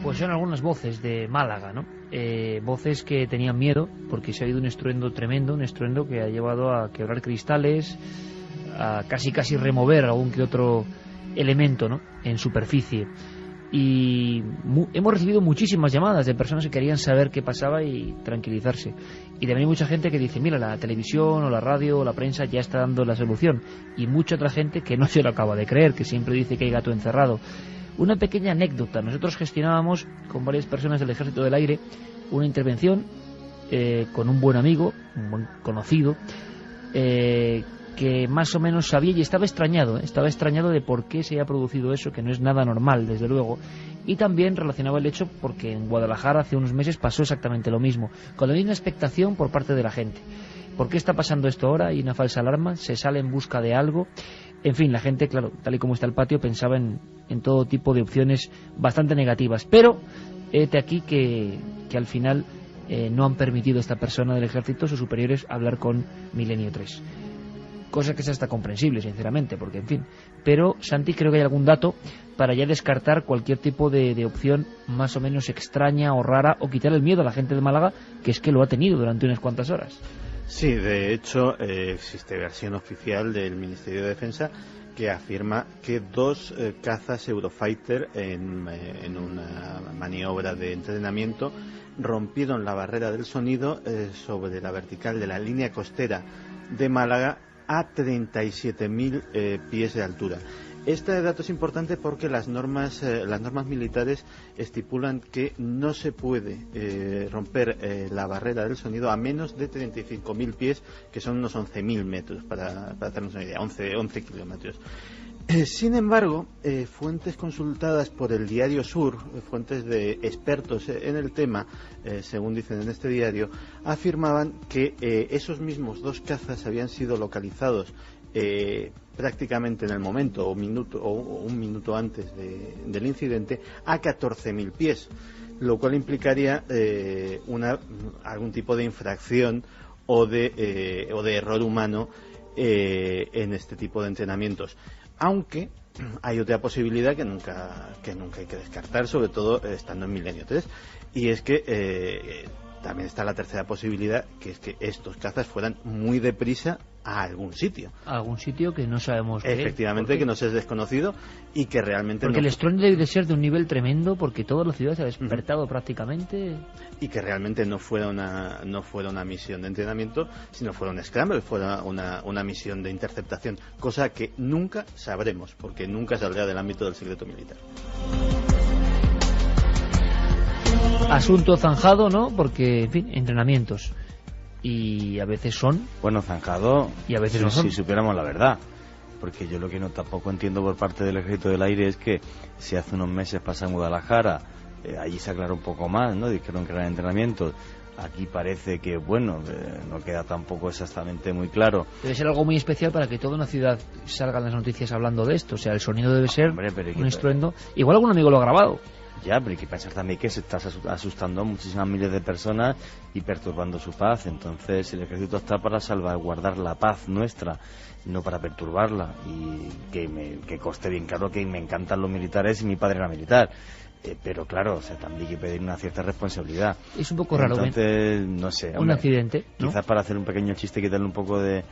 Pues son algunas voces de Málaga, ¿no? Voces que tenían miedo porque se ha habido un estruendo tremendo, un estruendo que ha llevado a quebrar cristales, a casi remover algún que otro elemento, ¿no?, en superficie. Y hemos recibido muchísimas llamadas de personas que querían saber qué pasaba y tranquilizarse. Y también hay mucha gente que dice, mira, la televisión o la radio o la prensa ya está dando la solución. Y mucha otra gente que no se lo acaba de creer, que siempre dice que hay gato encerrado. Una pequeña anécdota: nosotros gestionábamos con varias personas del Ejército del Aire una intervención con un buen amigo, un buen conocido, que más o menos sabía y estaba extrañado de por qué se había producido eso, que no es nada normal, desde luego. Y también relacionaba el hecho porque en Guadalajara hace unos meses pasó exactamente lo mismo, con la misma expectación por parte de la gente. ¿Por qué está pasando esto ahora? Hay una falsa alarma, se sale en busca de algo. En fin, la gente, claro, tal y como está el patio, pensaba en todo tipo de opciones bastante negativas. Pero hete aquí que al final no han permitido a esta persona del ejército, sus superiores, hablar con Milenio 3. Cosa que es hasta comprensible, sinceramente, porque, en fin. Pero, Santi, creo que hay algún dato para ya descartar cualquier tipo de opción más o menos extraña o rara, o quitar el miedo a la gente de Málaga, que es que lo ha tenido durante unas cuantas horas. Sí, de hecho, existe versión oficial del Ministerio de Defensa que afirma que 2 cazas Eurofighter en una maniobra de entrenamiento rompieron la barrera del sonido sobre la vertical de la línea costera de Málaga a 37.000 pies de altura. Este dato es importante porque las normas militares estipulan que no se puede romper la barrera del sonido a menos de 35.000 pies, que son unos 11.000 metros, para hacernos una idea, 11 kilómetros. Sin embargo, fuentes consultadas por el diario Sur, fuentes de expertos en el tema, según dicen en este diario, afirmaban que esos mismos 2 cazas habían sido localizados prácticamente en el momento o un minuto antes del incidente a 14.000 pies, lo cual implicaría algún tipo de infracción o de error humano en este tipo de entrenamientos. Aunque hay otra posibilidad que nunca hay que descartar, sobre todo estando en Milenio 3, y es que también está la tercera posibilidad, que es que estos cazas fueran muy deprisa a algún sitio. A algún sitio que no sabemos qué. Efectivamente, que nos es desconocido y que realmente porque el estruendo debe de ser de un nivel tremendo, porque toda la ciudad se ha despertado prácticamente. Y que realmente no fuera una misión de entrenamiento, sino fuera un scramble, fuera una misión de interceptación, cosa que nunca sabremos, porque nunca saldrá del ámbito del secreto militar. Asunto zanjado, ¿no? Porque, en fin, entrenamientos. Y a veces son... Bueno, zanjado, y a veces no son. Si supiéramos la verdad. Porque yo lo que tampoco entiendo por parte del Ejército del Aire es que si hace unos meses pasa en Guadalajara, allí se aclaró un poco más, ¿no? Dijeron que eran entrenamientos. Aquí parece que, bueno, no queda tampoco exactamente muy claro. Debe ser algo muy especial para que toda una ciudad salgan las noticias hablando de esto. O sea, el sonido debe ser un estruendo. Igual algún amigo lo ha grabado. Ya, pero hay que pensar también que se está asustando a muchísimas miles de personas y perturbando su paz. Entonces el ejército está para salvaguardar la paz nuestra, no para perturbarla. Y que conste bien claro que me encantan los militares y mi padre era militar. Pero claro, o sea, también hay que pedir una cierta responsabilidad. Es un poco raro. Entonces, no sé. Un accidente, ¿no? Quizás para hacer un pequeño chiste y quitarle un poco de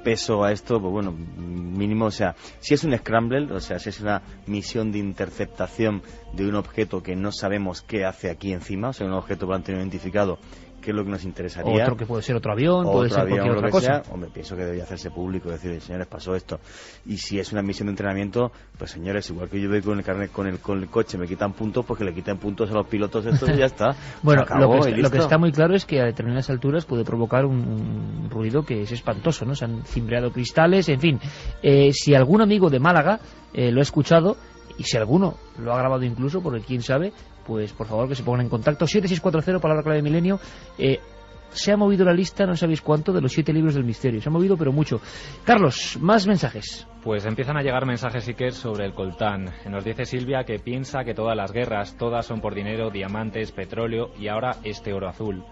peso a esto, pues bueno, mínimo, o sea, si es un scramble, o sea, si es una misión de interceptación de un objeto que no sabemos qué hace aquí encima, o sea, un objeto volante no identificado, que es lo que nos interesaría. Otro que puede ser otro avión, puede ser cualquier otra cosa. Hombre, pienso que debería hacerse público, decir, señores, pasó esto. Y si es una misión de entrenamiento, pues señores, igual que yo voy con el carnet, con el coche, me quitan puntos, pues que le quiten puntos a los pilotos estos y ya está. Bueno, lo que está muy claro es que a determinadas alturas puede provocar un ruido que es espantoso, ¿no? Se han cimbreado cristales, en fin. Si algún amigo de Málaga lo ha escuchado, y si alguno lo ha grabado incluso, porque quién sabe, pues por favor que se pongan en contacto. 7640, palabra clave de Milenio. Se ha movido la lista, no sabéis cuánto, de los 7 libros del misterio. Se ha movido, pero mucho. Carlos, más mensajes. Pues empiezan a llegar mensajes, Iker, sobre el coltán. Nos dice Silvia que piensa que todas las guerras, todas son por dinero, diamantes, petróleo y ahora este oro azul.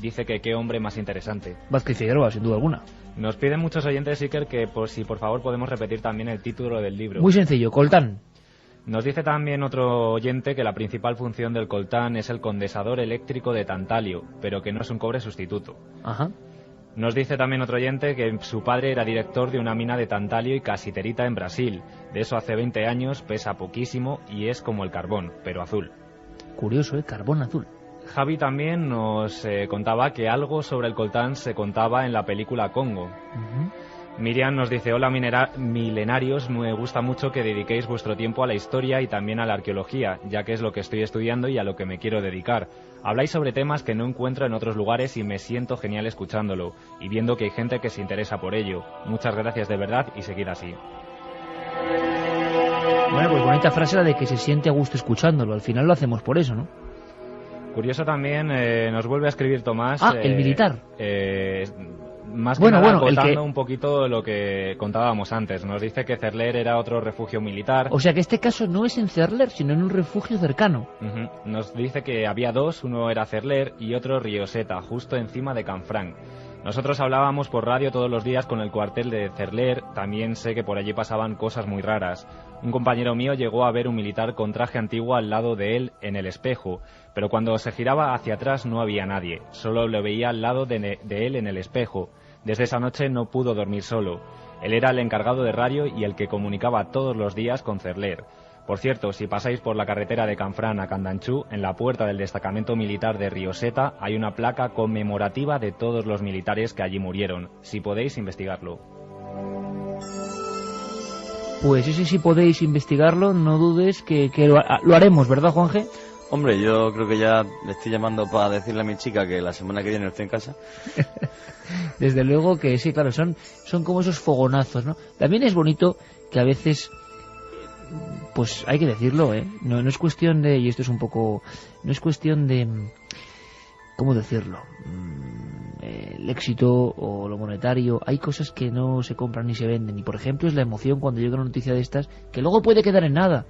Dice que qué hombre más interesante. Vázquez Figueroa, sin duda alguna. Nos piden muchos oyentes, Iker, que por favor podemos repetir también el título del libro. Muy sencillo, coltán. Nos dice también otro oyente que la principal función del coltán es el condensador eléctrico de tantalio, pero que no es un cobre sustituto. Ajá. Nos dice también otro oyente que su padre era director de una mina de tantalio y casiterita en Brasil. De eso hace 20 años, pesa poquísimo y es como el carbón, pero azul. Curioso, carbón azul. Javi también nos contaba que algo sobre el coltán se contaba en la película Congo. Miriam nos dice: hola milenarios, me gusta mucho que dediquéis vuestro tiempo a la historia y también a la arqueología, ya que es lo que estoy estudiando y a lo que me quiero dedicar. Habláis sobre temas que no encuentro en otros lugares y me siento genial escuchándolo y viendo que hay gente que se interesa por ello. Muchas gracias de verdad y seguid así. Bueno, pues bonita frase la de que se siente a gusto escuchándolo. Al final lo hacemos por eso, ¿no? Curioso también, nos vuelve a escribir Tomás. El militar. Más que nada contando un poquito lo que contábamos antes. Nos dice que Cerler era otro refugio militar. O sea que este caso no es en Cerler, sino en un refugio cercano. Nos dice que había dos, uno era Cerler y otro Rioseta, justo encima de Canfranc. Nosotros hablábamos por radio todos los días con el cuartel de Cerler, también sé que por allí pasaban cosas muy raras. Un compañero mío llegó a ver un militar con traje antiguo al lado de él en el espejo, pero cuando se giraba hacia atrás no había nadie, solo lo veía al lado de él en el espejo. Desde esa noche no pudo dormir solo. Él era el encargado de radio y el que comunicaba todos los días con Cerler. Por cierto, si pasáis por la carretera de Canfranc a Candanchú, en la puerta del destacamento militar de Rioseta hay una placa conmemorativa de todos los militares que allí murieron. Si podéis, investigarlo. Pues ese si podéis investigarlo, no dudes que lo haremos, ¿verdad, Juanje? Hombre, yo creo que ya le estoy llamando para decirle a mi chica que la semana que viene esté en casa. Desde luego que sí, claro, son como esos fogonazos, ¿no? También es bonito que a veces, pues hay que decirlo, no es cuestión de, y esto es un poco, no es cuestión de, ¿cómo decirlo? El éxito o lo monetario, hay cosas que no se compran ni se venden, y por ejemplo es la emoción cuando llega una noticia de estas, que luego puede quedar en nada,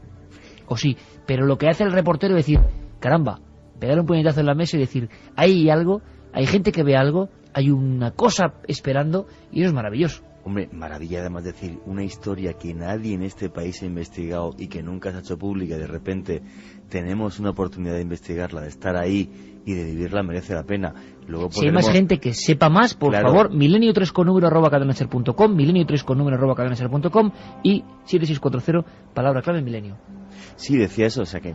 o sí, pero lo que hace el reportero es decir, caramba, pegar un puñetazo en la mesa y decir, hay algo, hay gente que ve algo, hay una cosa esperando, y eso es maravilloso. Hombre, maravilla además decir una historia que nadie en este país ha investigado y que nunca se ha hecho pública y de repente tenemos una oportunidad de investigarla, de estar ahí y de vivirla, merece la pena. Luego si hay más gente que sepa más, por favor, milenio3con número@cadenaser.com, milenio3con número@cadenaser.com y 7640, palabra clave milenio. Sí, decía eso, o sea que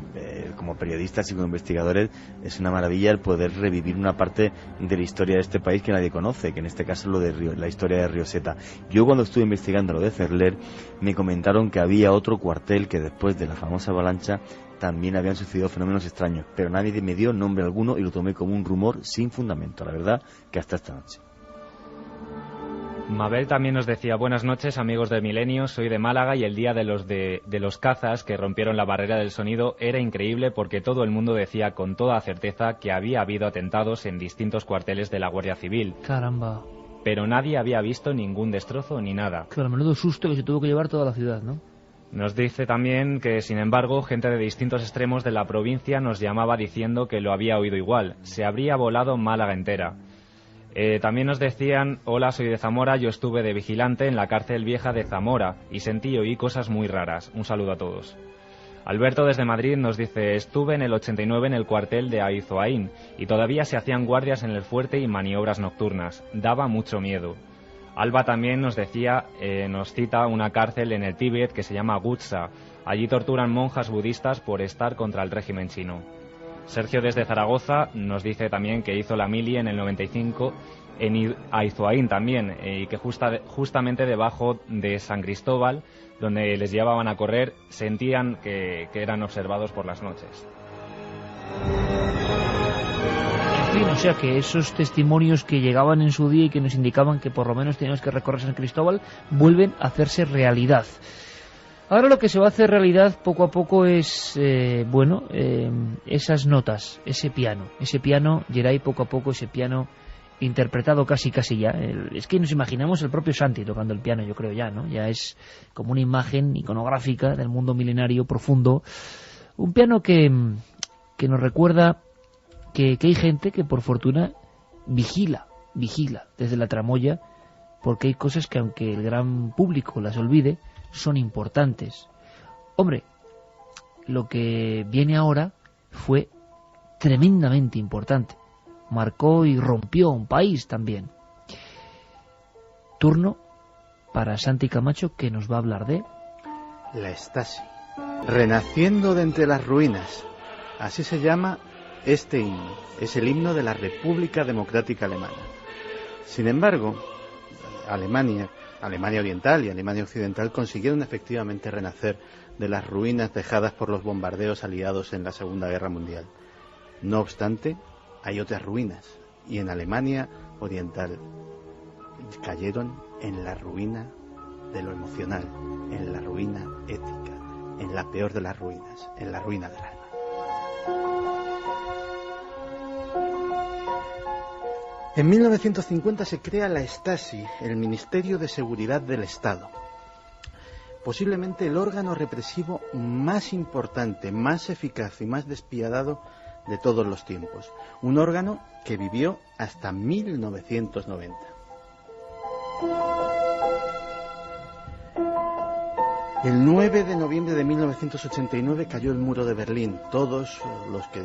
como periodistas y como investigadores es una maravilla el poder revivir una parte de la historia de este país que nadie conoce, que en este caso es la historia de Rioseta. Yo cuando estuve investigando lo de Cerler, me comentaron que había otro cuartel que después de la famosa avalancha también habían sucedido fenómenos extraños, pero nadie me dio nombre alguno y lo tomé como un rumor sin fundamento, la verdad, que hasta esta noche. Mabel también nos decía: buenas noches, amigos del Milenio, soy de Málaga y el día de los cazas que rompieron la barrera del sonido era increíble porque todo el mundo decía con toda certeza que había habido atentados en distintos cuarteles de la Guardia Civil. Caramba. Pero nadie había visto ningún destrozo ni nada. Claro, menudo susto que se tuvo que llevar toda la ciudad, ¿no? Nos dice también que, sin embargo, gente de distintos extremos de la provincia nos llamaba diciendo que lo había oído igual. Se habría volado Málaga entera. También nos decían: hola, soy de Zamora, yo estuve de vigilante en la cárcel vieja de Zamora y sentí y oí cosas muy raras. Un saludo a todos. Alberto desde Madrid nos dice: estuve en el 89 en el cuartel de Aizoaín y todavía se hacían guardias en el fuerte y maniobras nocturnas. Daba mucho miedo. Alba también nos decía, nos cita una cárcel en el Tíbet que se llama Gutsa. Allí torturan monjas budistas por estar contra el régimen chino. Sergio desde Zaragoza nos dice también que hizo la mili en el 95 en Aizoaín también, y que justamente debajo de San Cristóbal, donde les llevaban a correr, sentían que eran observados por las noches. En fin, o sea que esos testimonios que llegaban en su día y que nos indicaban que por lo menos teníamos que recorrer San Cristóbal vuelven a hacerse realidad. Ahora lo que se va a hacer realidad poco a poco es, esas notas, ese piano, Geray, poco a poco ese piano interpretado casi ya. Es que nos imaginamos el propio Santi tocando el piano, yo creo ya, ¿no? Ya es como una imagen iconográfica del mundo milenario profundo. Un piano que nos recuerda que hay gente que por fortuna vigila desde la tramoya, porque hay cosas que aunque el gran público las olvide, son importantes. Hombre, lo que viene ahora fue tremendamente importante. Marcó y rompió un país también. Turno para Santi Camacho, que nos va a hablar de la Stasi, renaciendo de entre las ruinas. Así se llama este himno. Es el himno de la República Democrática Alemana. Sin embargo, Alemania Oriental y Alemania Occidental consiguieron efectivamente renacer de las ruinas dejadas por los bombardeos aliados en la Segunda Guerra Mundial. No obstante, hay otras ruinas, y en Alemania Oriental cayeron en la ruina de lo emocional, en la ruina ética, en la peor de las ruinas, en la ruina del alma. En 1950 se crea la Stasi, el Ministerio de Seguridad del Estado. Posiblemente el órgano represivo más importante, más eficaz y más despiadado de todos los tiempos. Un órgano que vivió hasta 1990. El 9 de noviembre de 1989 cayó el muro de Berlín. Todos los que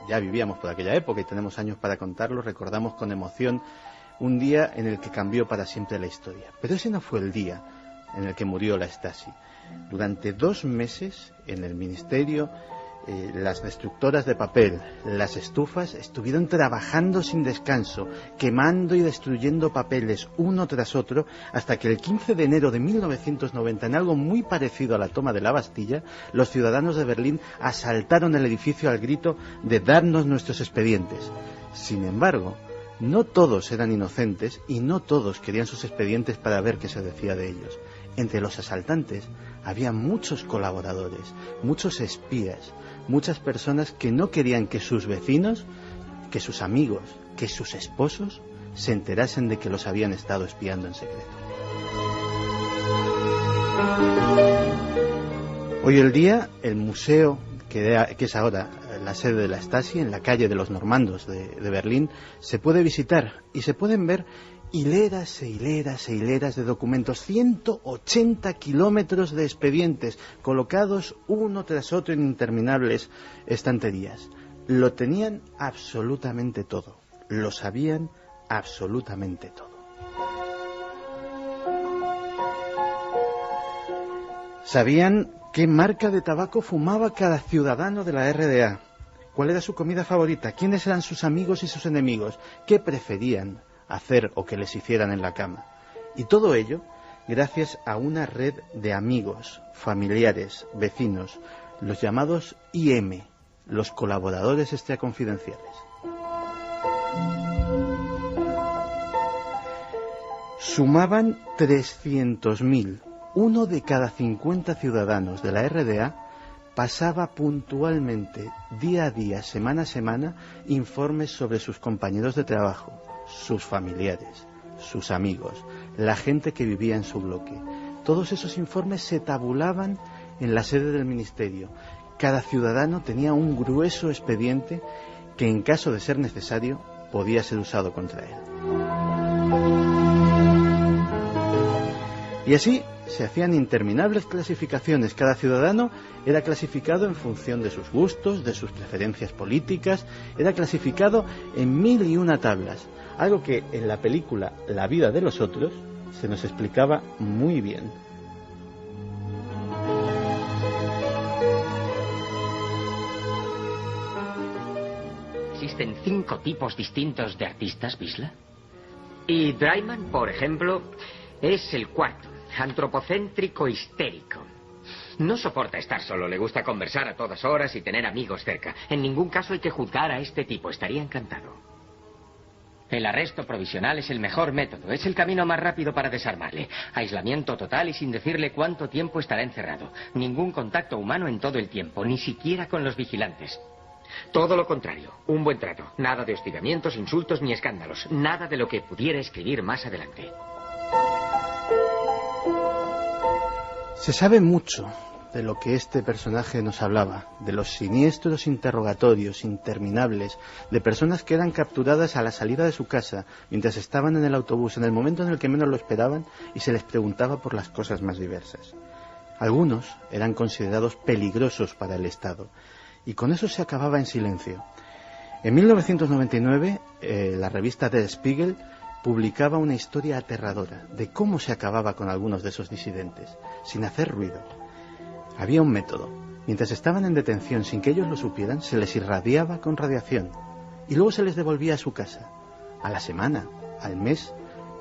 ya vivíamos por aquella época y tenemos años para contarlo, recordamos con emoción un día en el que cambió para siempre la historia. Pero ese no fue el día en el que murió la Stasi. Durante 2 meses en el ministerio, las destructoras de papel, las estufas, estuvieron trabajando sin descanso, quemando y destruyendo papeles uno tras otro, hasta que el 15 de enero de 1990, en algo muy parecido a la toma de la Bastilla, los ciudadanos de Berlín asaltaron el edificio al grito de «darnos nuestros expedientes». Sin embargo, no todos eran inocentes y no todos querían sus expedientes para ver qué se decía de ellos. Entre los asaltantes había muchos colaboradores, muchos espías, muchas personas que no querían que sus vecinos, que sus amigos, que sus esposos se enterasen de que los habían estado espiando en secreto. Hoy el día, el museo, que es ahora la sede de la Stasi, en la calle de los Normandos de Berlín, se puede visitar y se pueden ver hileras e hileras e hileras de documentos, 180 kilómetros de expedientes colocados uno tras otro en interminables estanterías. Lo tenían absolutamente todo, lo sabían absolutamente todo. Sabían qué marca de tabaco fumaba cada ciudadano de la RDA, cuál era su comida favorita, quiénes eran sus amigos y sus enemigos, qué preferían hacer o que les hicieran en la cama. Y todo ello gracias a una red de amigos, familiares, vecinos, los llamados IM, los colaboradores extraconfidenciales. Sumaban 300.000. Uno de cada 50 ciudadanos de la RDA pasaba puntualmente, día a día, semana a semana, informes sobre sus compañeros de trabajo, sus familiares, sus amigos, la gente que vivía en su bloque. Todos esos informes se tabulaban en la sede del ministerio. Cada ciudadano tenía un grueso expediente que, en caso de ser necesario, podía ser usado contra él. Y así se hacían interminables clasificaciones. Cada ciudadano era clasificado en función de sus gustos, de sus preferencias políticas, era clasificado en 1001 tablas. Algo que en la película La vida de los otros se nos explicaba muy bien. Existen 5 tipos distintos de artistas, Wisla. Y Draiman, por ejemplo, es el cuarto, antropocéntrico histérico. No soporta estar solo, le gusta conversar a todas horas y tener amigos cerca. En ningún caso hay que juzgar a este tipo, estaría encantado. El arresto provisional es el mejor método, es el camino más rápido para desarmarle. Aislamiento total y sin decirle cuánto tiempo estará encerrado. Ningún contacto humano en todo el tiempo, ni siquiera con los vigilantes. Todo lo contrario, un buen trato. Nada de hostigamientos, insultos ni escándalos. Nada de lo que pudiera escribir más adelante. Se sabe mucho de lo que este personaje nos hablaba, de los siniestros interrogatorios interminables de personas que eran capturadas a la salida de su casa mientras estaban en el autobús, en el momento en el que menos lo esperaban, y se les preguntaba por las cosas más diversas. Algunos eran considerados peligrosos para el Estado, y con eso se acababa en silencio. En 1999, la revista Der Spiegel publicaba una historia aterradora de cómo se acababa con algunos de esos disidentes, sin hacer ruido. Había un método. Mientras estaban en detención, sin que ellos lo supieran, se les irradiaba con radiación, y luego se les devolvía a su casa. A la semana, al mes,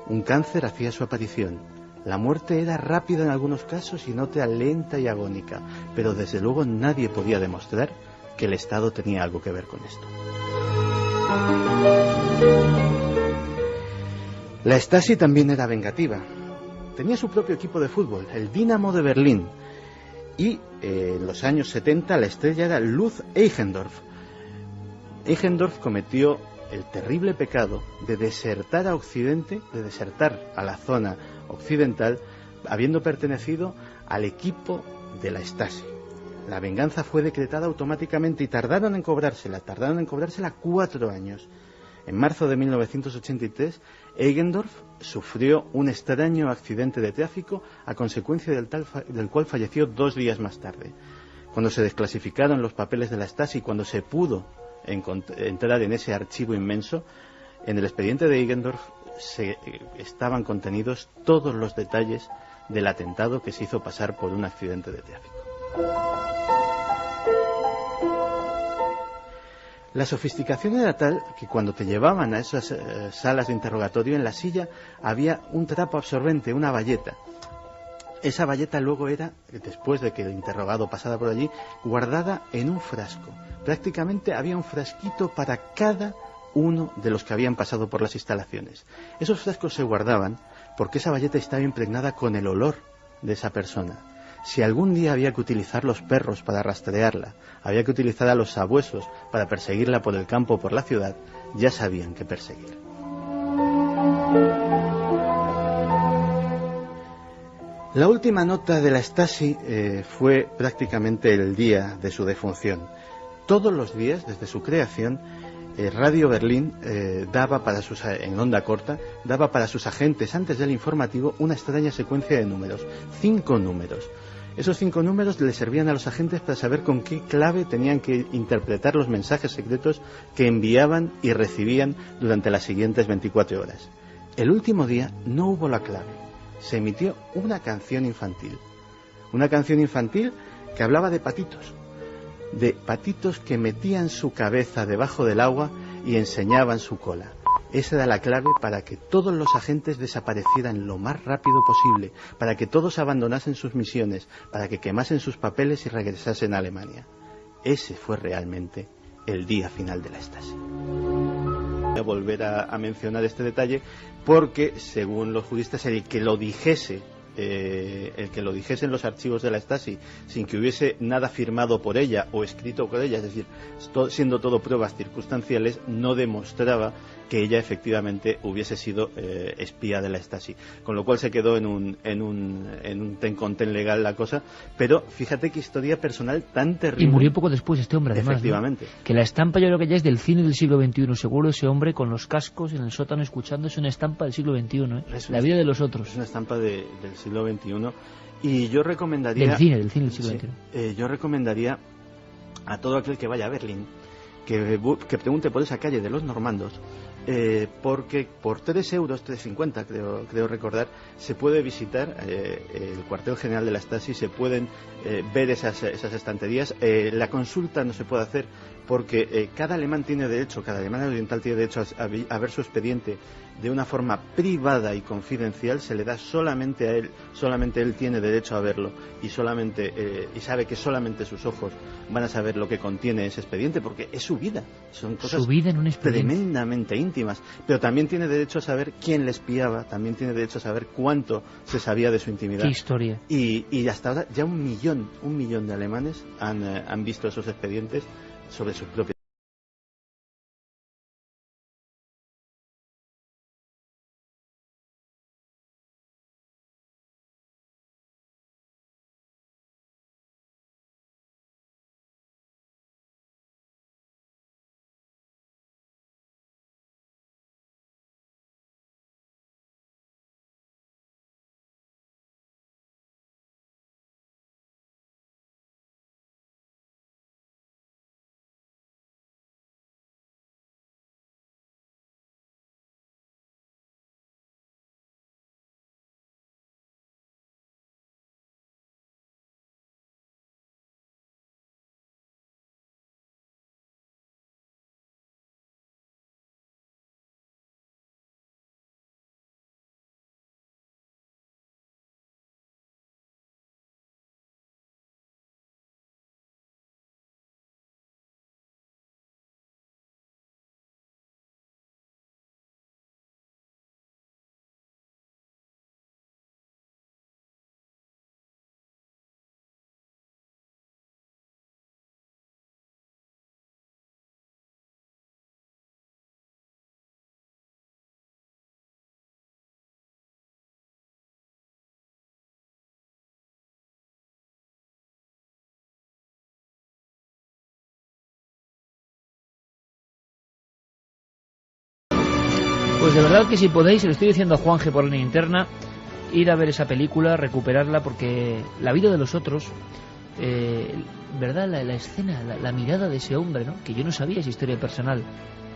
un cáncer hacía su aparición. La muerte era rápida en algunos casos y nota lenta y agónica, pero desde luego nadie podía demostrar que el Estado tenía algo que ver con esto. La Stasi también era vengativa. Tenía su propio equipo de fútbol, el Dinamo de Berlín, y en los años 70 la estrella era Lutz Eigendorf. Eigendorf cometió el terrible pecado de desertar a Occidente, de desertar a la zona occidental, habiendo pertenecido al equipo de la Stasi. La venganza fue decretada automáticamente y tardaron en cobrársela 4 años. En marzo de 1983, Eigendorf sufrió un extraño accidente de tráfico a consecuencia del cual falleció 2 días más tarde. Cuando se desclasificaron los papeles de la Stasi, cuando se pudo entrar en ese archivo inmenso, en el expediente de Eigendorf estaban contenidos todos los detalles del atentado que se hizo pasar por un accidente de tráfico. La sofisticación era tal que cuando te llevaban a esas salas de interrogatorio, en la silla había un trapo absorbente, una bayeta. Esa bayeta luego era, después de que el interrogado pasara por allí, guardada en un frasco. Prácticamente había un frasquito para cada uno de los que habían pasado por las instalaciones. Esos frascos se guardaban porque esa bayeta estaba impregnada con el olor de esa persona. Si algún día había que utilizar los perros para rastrearla, había que utilizar a los sabuesos para perseguirla por el campo o por la ciudad, ya sabían qué perseguir. La última nota de la Stasi fue prácticamente el día de su defunción. Todos los días, desde su creación, Radio Berlín daba para en onda corta, daba para sus agentes, antes del informativo, una extraña secuencia de números, 5 números. Esos 5 números les servían a los agentes para saber con qué clave tenían que interpretar los mensajes secretos que enviaban y recibían durante las siguientes 24 horas. El último día no hubo la clave. Se emitió una canción infantil. Una canción infantil que hablaba de patitos que metían su cabeza debajo del agua y enseñaban su cola. Esa era la clave para que todos los agentes desaparecieran lo más rápido posible, para que todos abandonasen sus misiones, para que quemasen sus papeles y regresasen a Alemania. Ese fue realmente el día final de la Stasi. Voy a volver a mencionar este detalle porque, según los juristas, el que lo dijese en los archivos de la Stasi sin que hubiese nada firmado por ella o escrito por ella, es decir, siendo todo pruebas circunstanciales, no demostraba que ella efectivamente hubiese sido espía de la Stasi, con lo cual se quedó en un ten con ten legal la cosa, pero fíjate qué historia personal tan terrible. Y murió poco después este hombre, además, efectivamente, ¿no? Que la estampa yo creo que ya es del cine del siglo XXI, seguro, ese hombre con los cascos en el sótano escuchando, es una estampa del siglo XXI, la vida de los otros. Es una estampa del siglo XXI, y yo recomendaría... Del cine del siglo XXI. Yo recomendaría a todo aquel que vaya a Berlín que pregunte por esa calle de los normandos, porque por 3 euros, 3,50 creo recordar, se puede visitar el cuartel general de la Stasi, se pueden ver esas estanterías. La consulta no se puede hacer porque cada alemán oriental tiene derecho a ver su expediente de una forma privada y confidencial. Se le da solamente a él, solamente él tiene derecho a verlo, y sabe que solamente sus ojos van a saber lo que contiene ese expediente, porque es su vida, son cosas en un tremendamente íntimas. Pero también tiene derecho a saber quién le espiaba, también tiene derecho a saber cuánto se sabía de su intimidad. Qué historia. Y hasta ahora ya un millón de alemanes han visto esos expedientes sobre sus propios Pues de verdad que si podéis, se lo estoy diciendo a Juanje por línea interna, ir a ver esa película, recuperarla, porque la vida de los otros, verdad, la escena, la mirada de ese hombre, ¿no? Que yo no sabía esa historia personal,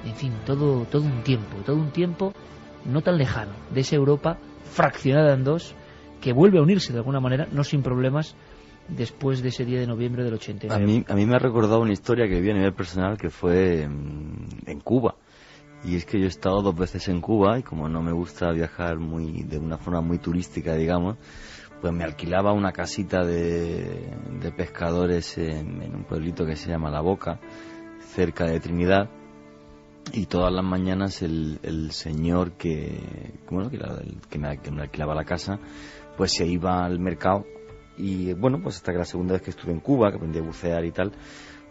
en fin, todo un tiempo no tan lejano, de esa Europa fraccionada en dos, que vuelve a unirse de alguna manera, no sin problemas, después de ese día de noviembre del 89. A mí me ha recordado una historia que vi a nivel personal, que fue en Cuba. Y es que yo he estado 2 veces en Cuba, y como no me gusta viajar de una forma muy turística, digamos, pues me alquilaba una casita de pescadores en un pueblito que se llama La Boca, cerca de Trinidad. Y todas las mañanas el señor que me alquilaba la casa, pues se iba al mercado. Y bueno, pues hasta que la segunda vez que estuve en Cuba, que aprendí a bucear y tal,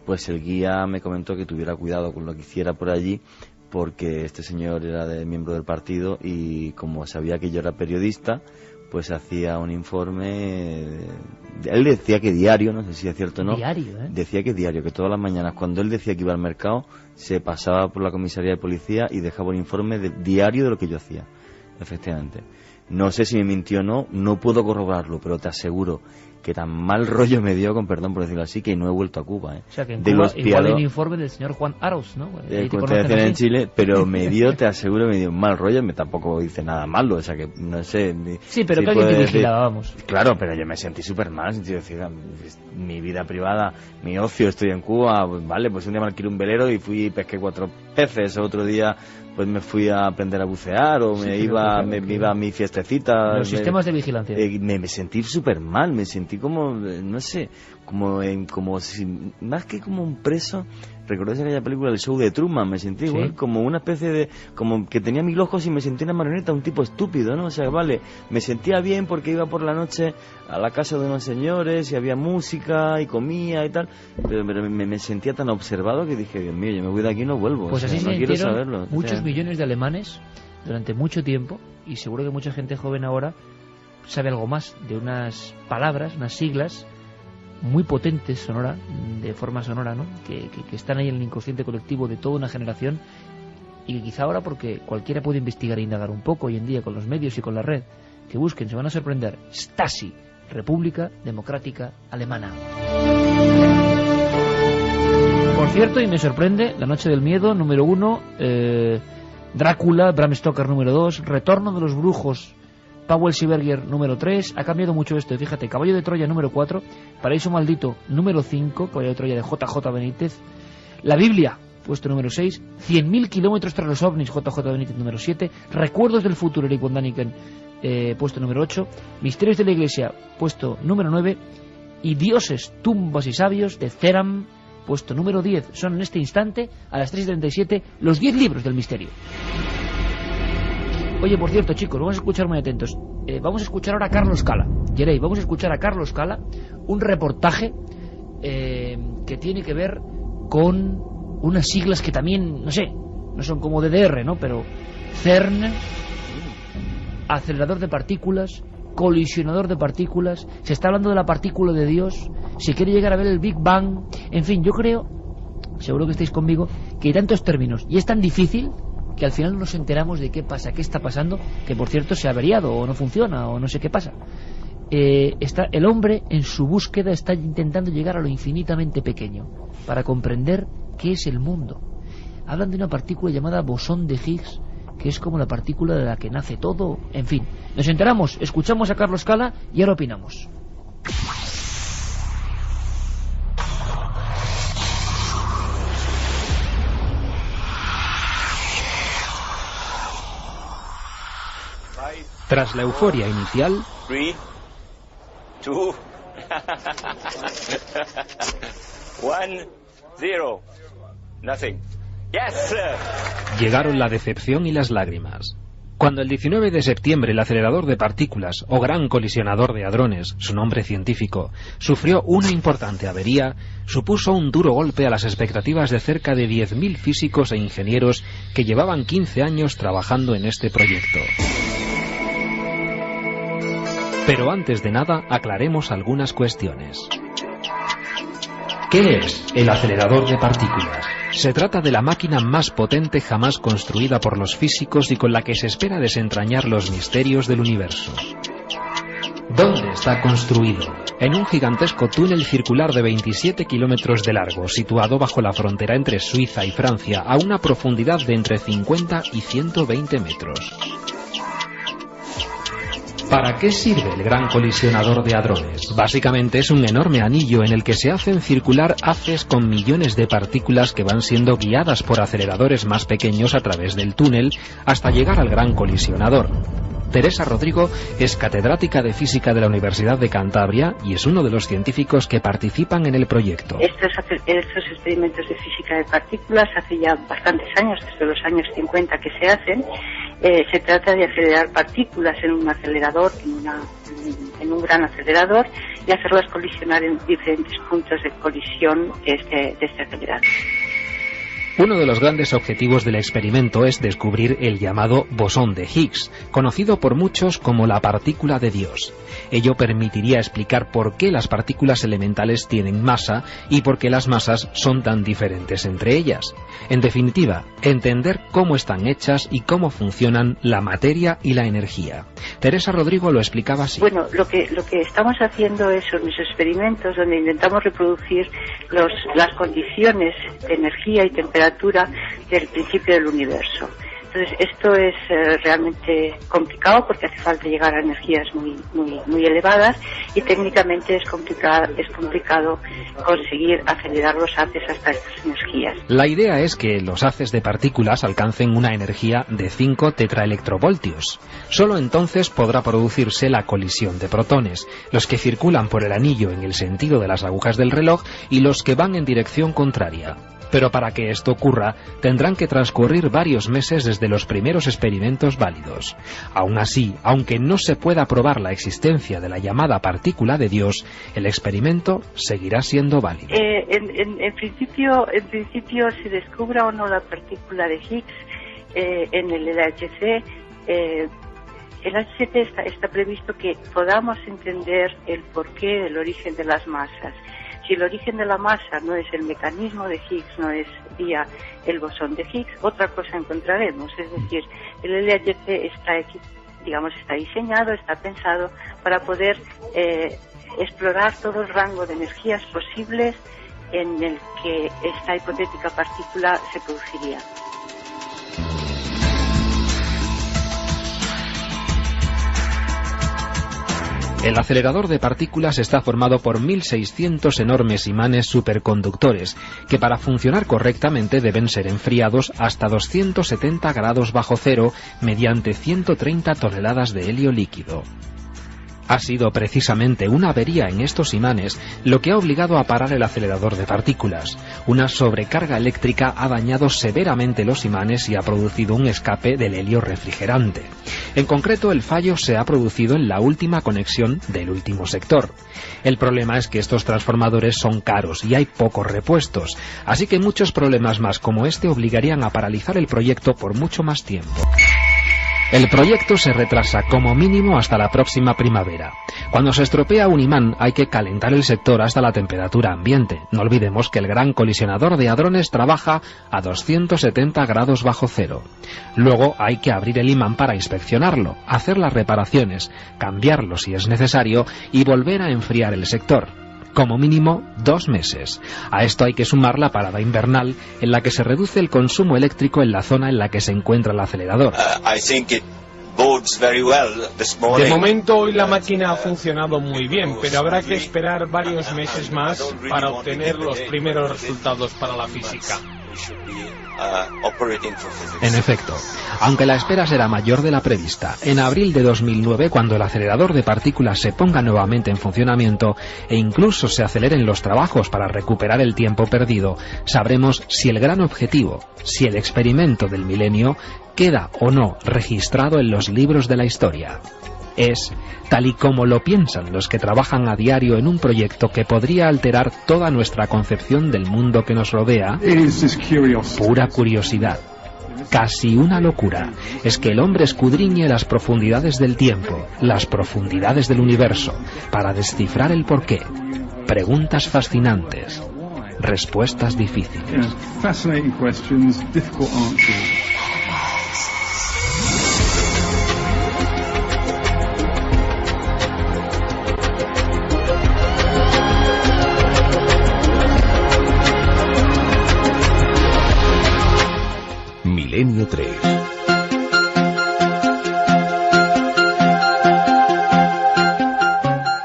pues el guía me comentó que tuviera cuidado con lo que hiciera por allí, porque este señor era miembro del partido, y como sabía que yo era periodista, pues hacía un informe. Él decía que diario, no sé si es cierto o no. Diario, ¿eh? Decía que diario, que todas las mañanas, cuando él decía que iba al mercado, se pasaba por la comisaría de policía y dejaba un informe diario de lo que yo hacía. Efectivamente. No sé si me mintió o no, no puedo corroborarlo, pero te aseguro que tan mal rollo me dio, con perdón por decirlo así, que no he vuelto a Cuba. O sea, que en Cuba igual hay un informe del señor Juan Aros, ¿no? Como te decían en Chile, pero te aseguro, me dio un mal rollo, tampoco hice nada malo, o sea que no sé. Sí, pero que alguien te vigilaba, vamos. Claro, pero yo me sentí súper mal, mi vida privada, mi ocio, estoy en Cuba, pues vale, pues un día me alquilé un velero y fui y pesqué 4 peces, otro día pues me fui a aprender a bucear, o me iba a mi fiestecita. Los sistemas de vigilancia. Me sentí súper mal, me sentí como, no sé, como si, más que como un preso. ¿Recordáis aquella película del show de Truman? Me sentí igual, como una especie de, como que tenía 1000 ojos y me sentí una marioneta, un tipo estúpido, ¿no? O sea, vale, me sentía bien porque iba por la noche a la casa de unos señores y había música y comía y tal, pero me sentía tan observado que dije, Dios mío, yo me voy de aquí y no vuelvo. Pues así no quiero saberlo. Muchos millones de alemanes durante mucho tiempo, y seguro que mucha gente joven ahora sabe algo más de unas palabras, unas siglas muy potentes de forma sonora, ¿no? Que están ahí en el inconsciente colectivo de toda una generación, y que quizá ahora, porque cualquiera puede investigar e indagar un poco hoy en día con los medios y con la red, que busquen, se van a sorprender. Stasi, República Democrática Alemana. Por cierto, y me sorprende, La Noche del Miedo, número 1, Drácula, Bram Stoker, número 2, Retorno de los Brujos, Powell Sieberger, número 3. Ha cambiado mucho esto, fíjate. Caballo de Troya, número 4. Paraíso Maldito, número 5. Caballo de Troya de JJ Benítez. La Biblia, puesto número 6. 100.000 kilómetros tras los ovnis, JJ Benítez, número 7. Recuerdos del futuro, Eric von Däniken, puesto número 8. Misterios de la Iglesia, puesto número 9. Y Dioses, tumbas y sabios, de Ceram, puesto número 10. Son en este instante, a las 3:37, los 10 libros del misterio. Oye, por cierto, chicos, vamos a escuchar muy atentos. Vamos a escuchar ahora a Carlos Cala. Yerey, vamos a escuchar a Carlos Cala, un reportaje que tiene que ver con unas siglas que también, no sé, no son como DDR, ¿no? Pero CERN, acelerador de partículas, colisionador de partículas, se está hablando de la partícula de Dios, se quiere llegar a ver el Big Bang, en fin, yo creo, seguro que estáis conmigo, que hay tantos términos y es tan difícil que al final nos enteramos de qué pasa, qué está pasando, que por cierto se ha averiado o no funciona o no sé qué pasa. El hombre en su búsqueda está intentando llegar a lo infinitamente pequeño para comprender qué es el mundo. Hablan de una partícula llamada bosón de Higgs, que es como la partícula de la que nace todo. En fin, nos enteramos, escuchamos a Carlos Cala y ahora opinamos. Tras la euforia inicial, 3, 2, 1, 0. Nothing. Yes, sir. Llegaron la decepción y las lágrimas. Cuando el 19 de septiembre el acelerador de partículas, o gran colisionador de hadrones, su nombre científico, sufrió una importante avería, supuso un duro golpe a las expectativas de cerca de 10.000 físicos e ingenieros que llevaban 15 años trabajando en este proyecto. Pero antes de nada, aclaremos algunas cuestiones. ¿Qué es el acelerador de partículas? Se trata de la máquina más potente jamás construida por los físicos y con la que se espera desentrañar los misterios del universo. ¿Dónde está construido? En un gigantesco túnel circular de 27 kilómetros de largo, situado bajo la frontera entre Suiza y Francia, a una profundidad de entre 50 y 120 metros. ¿Para qué sirve el Gran Colisionador de Hadrones? Básicamente es un enorme anillo en el que se hacen circular haces con millones de partículas que van siendo guiadas por aceleradores más pequeños a través del túnel hasta llegar al Gran Colisionador. Teresa Rodrigo es catedrática de Física de la Universidad de Cantabria y es uno de los científicos que participan en el proyecto. Estos experimentos de física de partículas hace ya bastantes años, desde los años 50 que se hacen. Se trata de acelerar partículas en un acelerador, en un gran acelerador, y hacerlas colisionar en diferentes puntos de colisión de este acelerador. Uno de los grandes objetivos del experimento es descubrir el llamado bosón de Higgs, conocido por muchos como la partícula de Dios. Ello permitiría explicar por qué las partículas elementales tienen masa y por qué las masas son tan diferentes entre ellas. En definitiva, entender cómo están hechas y cómo funcionan la materia y la energía. Teresa Rodrigo lo explicaba así. Bueno, lo que estamos haciendo es unos experimentos donde intentamos reproducir las condiciones de energía y temperatura del principio del universo. Entonces, esto es realmente complicado porque hace falta llegar a energías muy elevadas y técnicamente es complicado conseguir acelerar los haces hasta estas energías. La idea es que los haces de partículas alcancen una energía de 5 tetraelectrovoltios. Solo entonces podrá producirse la colisión de protones, los que circulan por el anillo en el sentido de las agujas del reloj y los que van en dirección contraria. Pero para que esto ocurra, tendrán que transcurrir varios meses desde los primeros experimentos válidos. Aún así, aunque no se pueda probar la existencia de la llamada partícula de Dios, el experimento seguirá siendo válido. En principio, se descubra o no la partícula de Higgs en el LHC, el LHC está previsto que podamos entender el porqué, el origen de las masas. Si el origen de la masa no es el mecanismo de Higgs, no es vía el bosón de Higgs, otra cosa encontraremos. Es decir, el LHC está diseñado, está pensado para poder explorar todo el rango de energías posibles en el que esta hipotética partícula se produciría. El acelerador de partículas está formado por 1.600 enormes imanes superconductores, que para funcionar correctamente deben ser enfriados hasta 270 grados bajo cero mediante 130 toneladas de helio líquido. Ha sido precisamente una avería en estos imanes lo que ha obligado a parar el acelerador de partículas. Una sobrecarga eléctrica ha dañado severamente los imanes y ha producido un escape del helio refrigerante. En concreto, el fallo se ha producido en la última conexión del último sector. El problema es que estos transformadores son caros y hay pocos repuestos, así que muchos problemas más como este obligarían a paralizar el proyecto por mucho más tiempo. El proyecto se retrasa como mínimo hasta la próxima primavera. Cuando se estropea un imán hay que calentar el sector hasta la temperatura ambiente. No olvidemos que el Gran Colisionador de Hadrones trabaja a 270 grados bajo cero. Luego hay que abrir el imán para inspeccionarlo, hacer las reparaciones, cambiarlo si es necesario y volver a enfriar el sector. Como mínimo 2 meses. A esto hay que sumar la parada invernal en la que se reduce el consumo eléctrico en la zona en la que se encuentra el acelerador. De momento hoy la máquina ha funcionado muy bien, pero habrá que esperar varios meses más para obtener los primeros resultados para la física. En efecto, aunque la espera será mayor de la prevista, en abril de 2009, cuando el acelerador de partículas se ponga nuevamente en funcionamiento e incluso se aceleren los trabajos para recuperar el tiempo perdido, sabremos si el gran objetivo, si el experimento del milenio, queda o no registrado en los libros de la historia. Es, tal y como lo piensan los que trabajan a diario en un proyecto que podría alterar toda nuestra concepción del mundo que nos rodea, pura curiosidad, casi una locura. Es que el hombre escudriñe las profundidades del tiempo, las profundidades del universo, para descifrar el porqué. Preguntas fascinantes, respuestas difíciles. Fascinating questions, difficult answers. Milenio 3.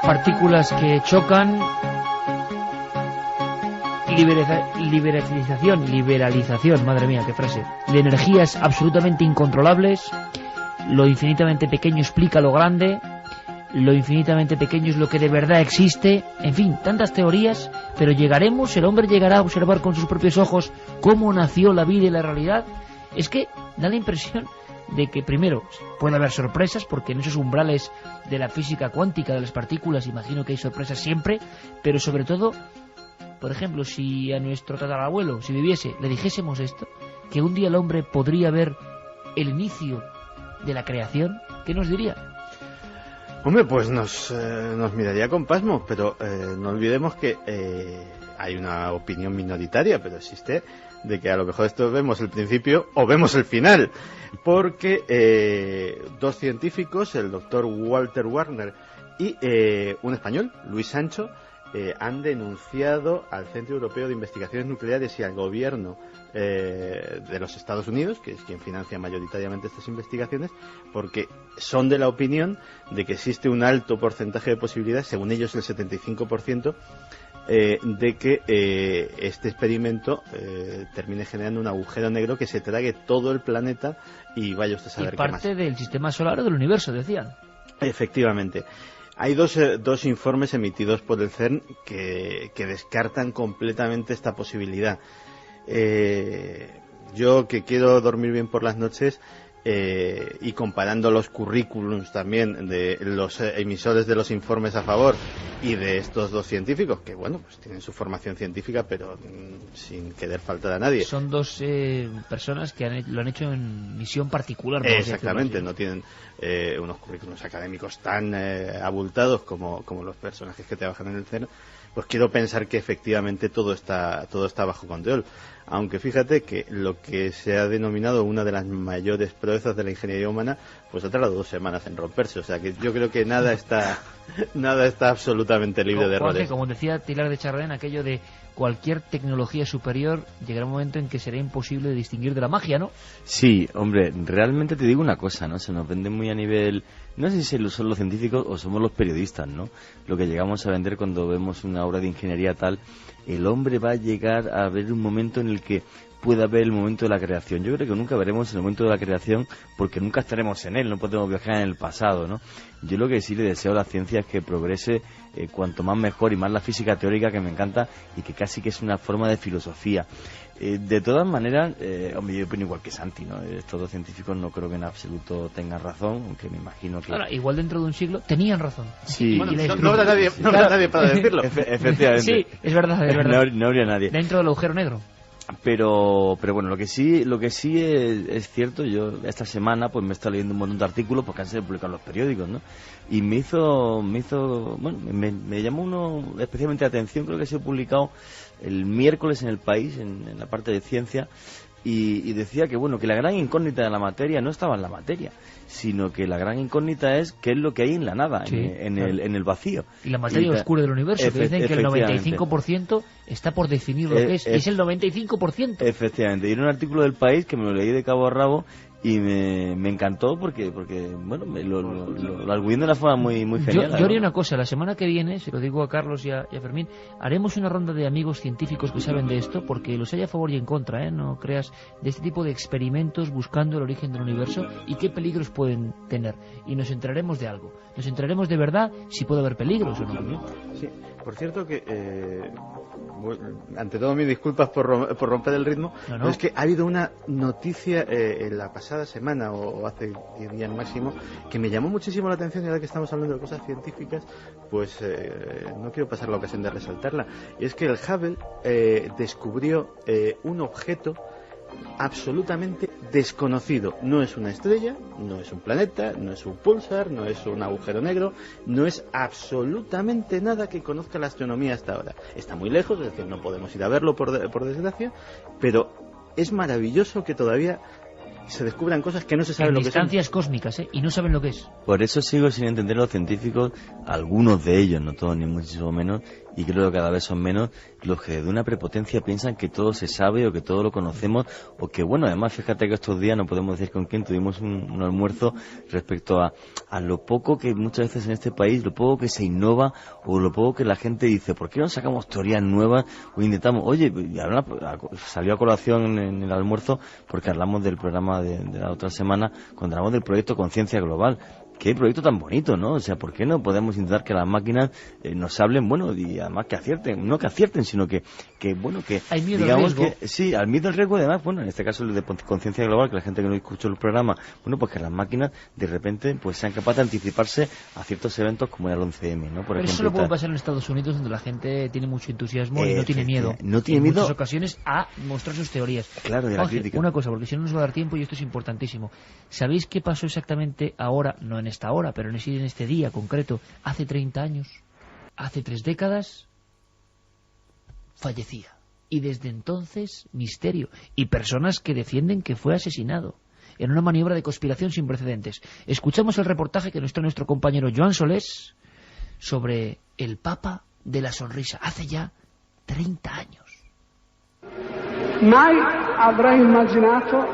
Partículas que chocan, liberalización, madre mía, qué frase, de energías absolutamente incontrolables. Lo infinitamente pequeño explica lo grande, lo infinitamente pequeño es lo que de verdad existe. En fin, tantas teorías, pero el hombre llegará a observar con sus propios ojos cómo nació la vida y la realidad. Es que da la impresión de que primero puede haber sorpresas, porque en esos umbrales de la física cuántica de las partículas imagino que hay sorpresas siempre, pero sobre todo, por ejemplo, si a nuestro tatarabuelo, si viviese, le dijésemos esto, que un día el hombre podría ver el inicio de la creación, ¿qué nos diría? Hombre, pues nos miraría con pasmo, pero no olvidemos que hay una opinión minoritaria, pero existe, de que a lo mejor esto vemos el principio o vemos el final, porque dos científicos, el doctor Walter Warner y un español, Luis Sancho, han denunciado al Centro Europeo de Investigaciones Nucleares y al gobierno de los Estados Unidos, que es quien financia mayoritariamente estas investigaciones, porque son de la opinión de que existe un alto porcentaje de posibilidades, según ellos el 75%, de que este experimento termine generando un agujero negro que se trague todo el planeta y vaya usted a saber qué más. Y parte del sistema solar o del universo, decían. Efectivamente. Hay dos informes emitidos por el CERN que descartan completamente esta posibilidad. Yo, que quiero dormir bien por las noches, y comparando los currículums también de los emisores de los informes a favor y de estos dos científicos, que bueno, pues tienen su formación científica, pero sin querer faltar a nadie. Son dos personas que lo han hecho en misión particular. Exactamente, no tienen unos currículums académicos tan abultados como los personajes que trabajan en el CERN. Pues quiero pensar que efectivamente todo está bajo control. Aunque fíjate que lo que se ha denominado una de las mayores proezas de la ingeniería humana, pues ha tardado 2 semanas en romperse. O sea que yo creo que nada está absolutamente libre de errores. Como decía Tilar de Chardin, aquello de cualquier tecnología superior llegará un momento en que será imposible de distinguir de la magia, ¿no? Sí, hombre, realmente te digo una cosa, ¿no? Se nos vende muy a nivel... No sé si son los científicos o somos los periodistas, ¿no? Lo que llegamos a vender cuando vemos una obra de ingeniería tal, el hombre va a llegar a ver un momento en el que pueda ver el momento de la creación. Yo creo que nunca veremos el momento de la creación porque nunca estaremos en él, no podemos viajar en el pasado, ¿no? Yo lo que sí le deseo a la ciencia es que progrese cuanto más mejor, y más la física teórica, que me encanta y que casi que es una forma de filosofía. De todas maneras, hombre, yo opino igual que Santi, ¿no? Estos dos científicos no creo que en absoluto tengan razón, aunque me imagino que... Ahora, igual dentro de un siglo tenían razón. Sí. Bueno, no habrá nadie para decirlo. Efectivamente. Sí, es verdad. No habría nadie. Dentro del agujero negro. Pero bueno, lo que sí es cierto, yo esta semana pues me he estado leyendo un montón de artículos porque han sido publicados en los periódicos, ¿no? Y me llamó uno especialmente la atención, creo que ha sido publicado el miércoles en El País, en la parte de ciencia, y decía que bueno, que la gran incógnita de la materia no estaba en la materia, sino que la gran incógnita es qué es lo que hay en la nada, sí, en el vacío. Y la materia oscura del universo, que dicen que el 95% está por definir lo que es, y es el 95%. Efectivamente, y era un artículo del País que me lo leí de cabo a rabo y me encantó porque bueno, lo arguyendo de una forma muy genial. Yo haría una cosa, la semana que viene, se lo digo a Carlos y a Fermín, haremos una ronda de amigos científicos que saben de esto, porque los hay a favor y en contra, no creas, de este tipo de experimentos buscando el origen del universo y qué peligros pueden tener, y nos enteraremos de algo, nos enteraremos de verdad si puede haber peligros o no. Sí, por cierto que ante todo mis disculpas por romper el ritmo, no. Pero es que ha habido una noticia en la pasada semana o hace 10 días máximo que me llamó muchísimo la atención, y ahora que estamos hablando de cosas científicas pues no quiero pasar la ocasión de resaltarla, y es que el Hubble descubrió un objeto absolutamente desconocido. No es una estrella, no es un planeta, no es un pulsar, no es un agujero negro, no es absolutamente nada que conozca la astronomía hasta ahora. Está muy lejos, es decir, no podemos ir a verlo por desgracia, pero es maravilloso que todavía se descubran cosas que no se sabe lo que son. Distancias cósmicas, y no saben lo que es. Por eso sigo sin entender a los científicos, algunos de ellos, no todos ni muchísimo menos, y creo que cada vez son menos, los que de una prepotencia piensan que todo se sabe o que todo lo conocemos, o que, bueno, además fíjate que estos días, no podemos decir con quién, tuvimos un almuerzo respecto a lo poco que muchas veces en este país, lo poco que se innova, o lo poco que la gente dice, ¿por qué no sacamos teorías nuevas o intentamos? Oye, salió a colación en el almuerzo porque hablamos del programa de la otra semana, cuando hablamos del proyecto Conciencia Global. Qué proyecto tan bonito, ¿no? O sea, ¿por qué no podemos intentar que las máquinas nos hablen, bueno, y además que acierten, no que acierten, sino que bueno, que hay miedo digamos al riesgo. Que sí, al miedo al riesgo, además, bueno, en este caso el de Conciencia Global, que la gente que no escuchó el programa, bueno, pues que las máquinas de repente pues sean capaces de anticiparse a ciertos eventos como el 11M, ¿no? Pero eso lo puede pasar en Estados Unidos, donde la gente tiene mucho entusiasmo y no tiene miedo. No tiene miedo. En muchas ocasiones a mostrar sus teorías. Claro, de la crítica. Una cosa, porque si no nos va a dar tiempo y esto es importantísimo. ¿Sabéis qué pasó exactamente ahora, no en esta hora, pero en este día concreto, hace 30 años, hace 3 décadas, fallecía? Y desde entonces, misterio. Y personas que defienden que fue asesinado en una maniobra de conspiración sin precedentes. Escuchamos el reportaje que nos trae nuestro compañero Joan Solés sobre el Papa de la Sonrisa, hace ya 30 años. Mai avrei immaginato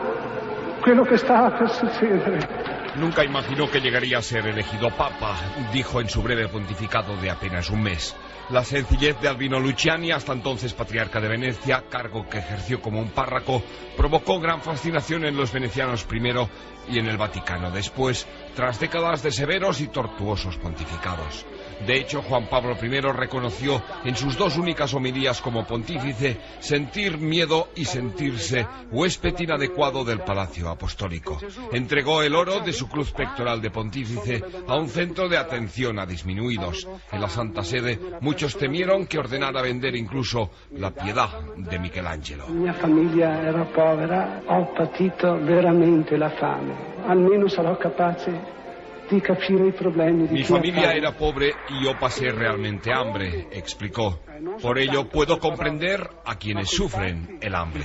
quello che stava per succedere. Nunca imaginó que llegaría a ser elegido papa, dijo en su breve pontificado de apenas un mes. La sencillez de Albino Luciani, hasta entonces patriarca de Venecia, cargo que ejerció como un párroco, provocó gran fascinación en los venecianos primero y en el Vaticano después, tras décadas de severos y tortuosos pontificados. De hecho, Juan Pablo I reconoció en sus 2 únicas homilías como pontífice sentir miedo y sentirse huésped inadecuado del Palacio Apostólico. Entregó el oro de su cruz pectoral de pontífice a un centro de atención a disminuidos. En la Santa Sede, muchos temieron que ordenara vender incluso la Pietà de Michelangelo. La mia famiglia era povera, ho patito veramente la fame. Almeno sarò capace di capire i problemi di Mi familia era pobre y yo pasé realmente hambre, explicó. Por ello puedo comprender a quienes sufren el hambre.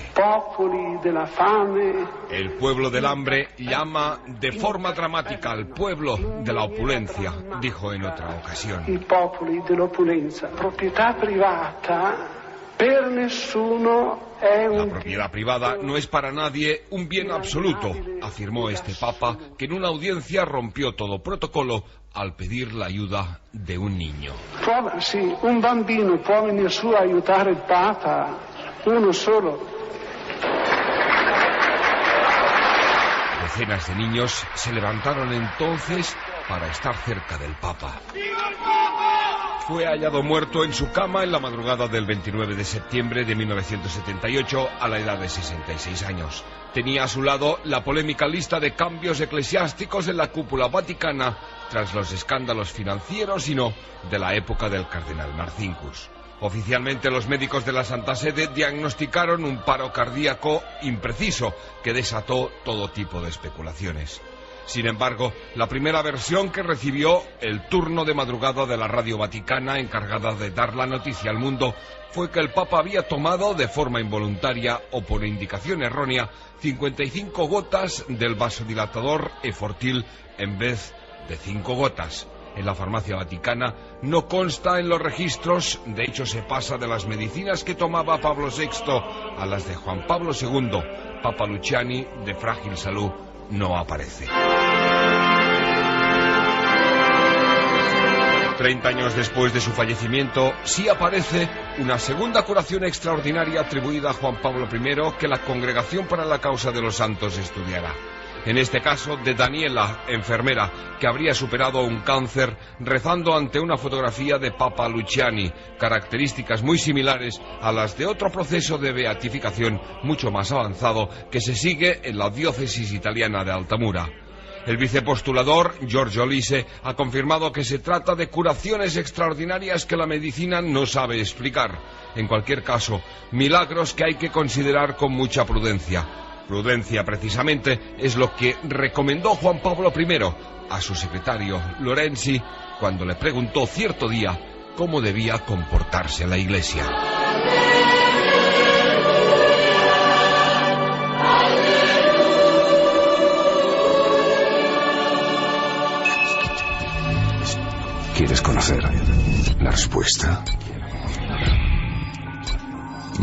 El pueblo del hambre llama de forma dramática al pueblo de la opulencia, dijo en otra ocasión. I popoli dell'opulenza, proprietà privata per nessuno. La propiedad privada no es para nadie un bien absoluto, afirmò este papa, que en una audiencia rompió todo protocolo al pedir la ayuda de un niño. Sì, un bambino può venire su a aiutare il papa, uno solo. Decenas de niños se levantaron entonces para estar cerca del papa. Fue hallado muerto en su cama en la madrugada del 29 de septiembre de 1978 a la edad de 66 años. Tenía a su lado la polémica lista de cambios eclesiásticos en la cúpula vaticana tras los escándalos financieros y no de la época del cardenal Marcinkus. Oficialmente los médicos de la Santa Sede diagnosticaron un paro cardíaco impreciso que desató todo tipo de especulaciones. Sin embargo, la primera versión que recibió el turno de madrugada de la Radio Vaticana, encargada de dar la noticia al mundo, fue que el Papa había tomado de forma involuntaria o por indicación errónea 55 gotas del vasodilatador Efortil en vez de 5 gotas. En la farmacia vaticana no consta en los registros, de hecho se pasa de las medicinas que tomaba Pablo VI a las de Juan Pablo II. Papa Luciani, de frágil salud, no aparece. 30 años después de su fallecimiento, sí aparece una segunda curación extraordinaria atribuida a Juan Pablo I que la Congregación para la Causa de los Santos estudiará. En este caso, de Daniela, enfermera, que habría superado un cáncer rezando ante una fotografía de Papa Luciani, características muy similares a las de otro proceso de beatificación mucho más avanzado que se sigue en la diócesis italiana de Altamura. El vicepostulador, Giorgio Lise, ha confirmado que se trata de curaciones extraordinarias que la medicina no sabe explicar. En cualquier caso, milagros que hay que considerar con mucha prudencia. Prudencia, precisamente, es lo que recomendó Juan Pablo I a su secretario Lorenzi cuando le preguntó cierto día cómo debía comportarse la Iglesia. ¿Quieres conocer la respuesta?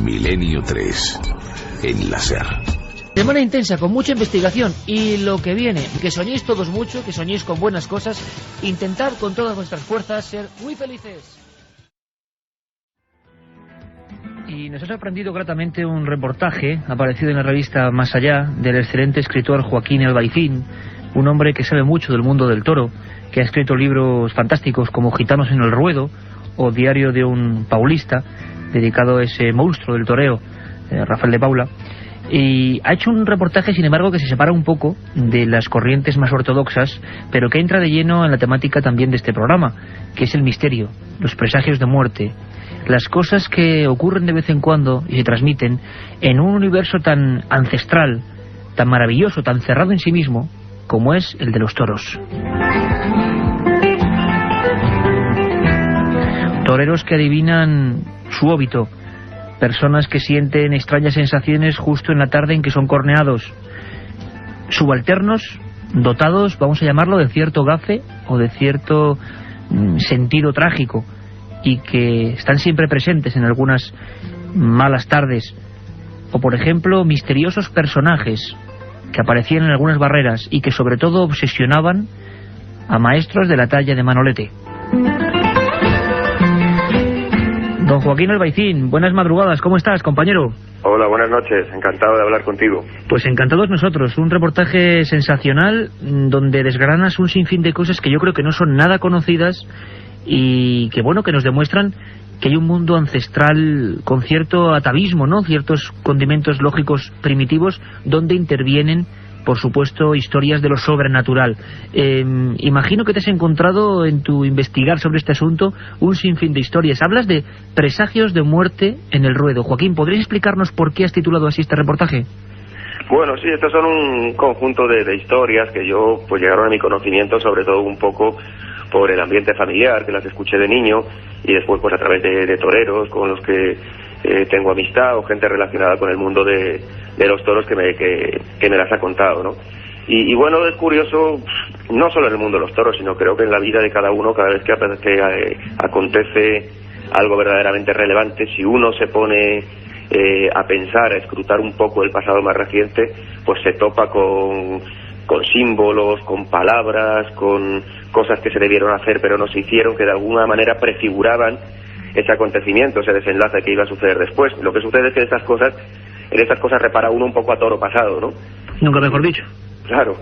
Milenio 3 en la SER. Semana intensa, con mucha investigación, y lo que viene, que soñéis todos mucho, que soñéis con buenas cosas, intentad con todas vuestras fuerzas ser muy felices. Y nos ha sorprendido gratamente un reportaje aparecido en la revista Más Allá del excelente escritor Joaquín Albaicín, un hombre que sabe mucho del mundo del toro, que ha escrito libros fantásticos como Gitanos en el Ruedo o Diario de un Paulista, dedicado a ese monstruo del toreo, Rafael de Paula. Y ha hecho un reportaje, sin embargo, que se separa un poco de las corrientes más ortodoxas, pero que entra de lleno en la temática también de este programa, que es el misterio, los presagios de muerte, las cosas que ocurren de vez en cuando y se transmiten en un universo tan ancestral, tan maravilloso, tan cerrado en sí mismo, como es el de los toros. Toreros que adivinan su óbito, personas que sienten extrañas sensaciones justo en la tarde en que son corneados, subalternos dotados, vamos a llamarlo, de cierto gafe o de cierto sentido trágico, y que están siempre presentes en algunas malas tardes, o por ejemplo misteriosos personajes que aparecían en algunas barreras y que sobre todo obsesionaban a maestros de la talla de Manolete. Don Joaquín Albaicín, buenas madrugadas, ¿cómo estás, compañero? Hola, buenas noches, encantado de hablar contigo. Pues encantados nosotros, un reportaje sensacional donde desgranas un sinfín de cosas que yo creo que no son nada conocidas y que, bueno, que nos demuestran que hay un mundo ancestral con cierto atavismo, ¿no? Ciertos condimentos lógicos primitivos donde intervienen, por supuesto, historias de lo sobrenatural. Imagino que te has encontrado en tu investigar sobre este asunto un sinfín de historias. Hablas de presagios de muerte en el ruedo. Joaquín, ¿podrías explicarnos por qué has titulado así este reportaje? Bueno, sí, estos son un conjunto de historias que yo, pues, llegaron a mi conocimiento, sobre todo un poco por el ambiente familiar, que las escuché de niño, y después pues a través de toreros con los que tengo amistad, o gente relacionada con el mundo de los toros que me las ha contado, ¿no? Y bueno, es curioso, no solo en el mundo de los toros, sino creo que en la vida de cada uno, cada vez que acontece algo verdaderamente relevante, si uno se pone a pensar, a escrutar un poco el pasado más reciente, pues se topa con símbolos, con palabras, con cosas que se debieron hacer pero no se hicieron, que de alguna manera prefiguraban ese acontecimiento, ese desenlace que iba a suceder después. Lo que sucede es que en estas cosas repara uno un poco a toro pasado, ¿no? Nunca mejor dicho. Claro,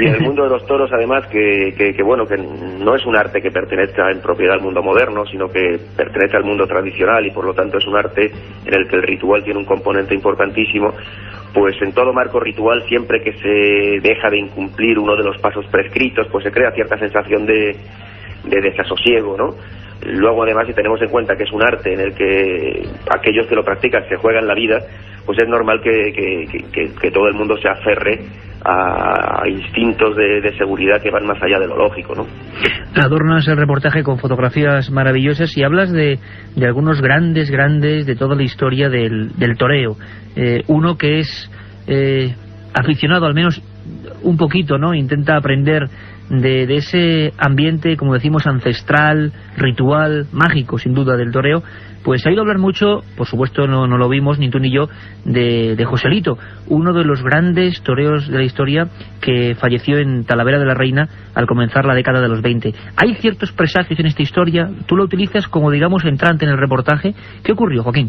y en el mundo de los toros, además, que bueno, que no es un arte que pertenezca en propiedad al mundo moderno, sino que pertenece al mundo tradicional, y por lo tanto es un arte en el que el ritual tiene un componente importantísimo. Pues en todo marco ritual, siempre que se deja de incumplir uno de los pasos prescritos, pues se crea cierta sensación de desasosiego, ¿no? Luego, además, si tenemos en cuenta que es un arte en el que aquellos que lo practican se juegan la vida, pues es normal que todo el mundo se aferre a instintos de seguridad que van más allá de lo lógico, ¿no? Adornas el reportaje con fotografías maravillosas y hablas de algunos grandes de toda la historia del toreo. Uno que es aficionado, al menos un poquito, ¿no? Intenta aprender de ese ambiente, como decimos, ancestral, ritual, mágico, sin duda, del toreo. Pues ha ido a hablar mucho, por supuesto no lo vimos ni tú ni yo, de Joselito, uno de los grandes toreros de la historia que falleció en Talavera de la Reina al comenzar la década de los 20. Hay ciertos presagios en esta historia, tú lo utilizas como, digamos, entrante en el reportaje. ¿Qué ocurrió, Joaquín?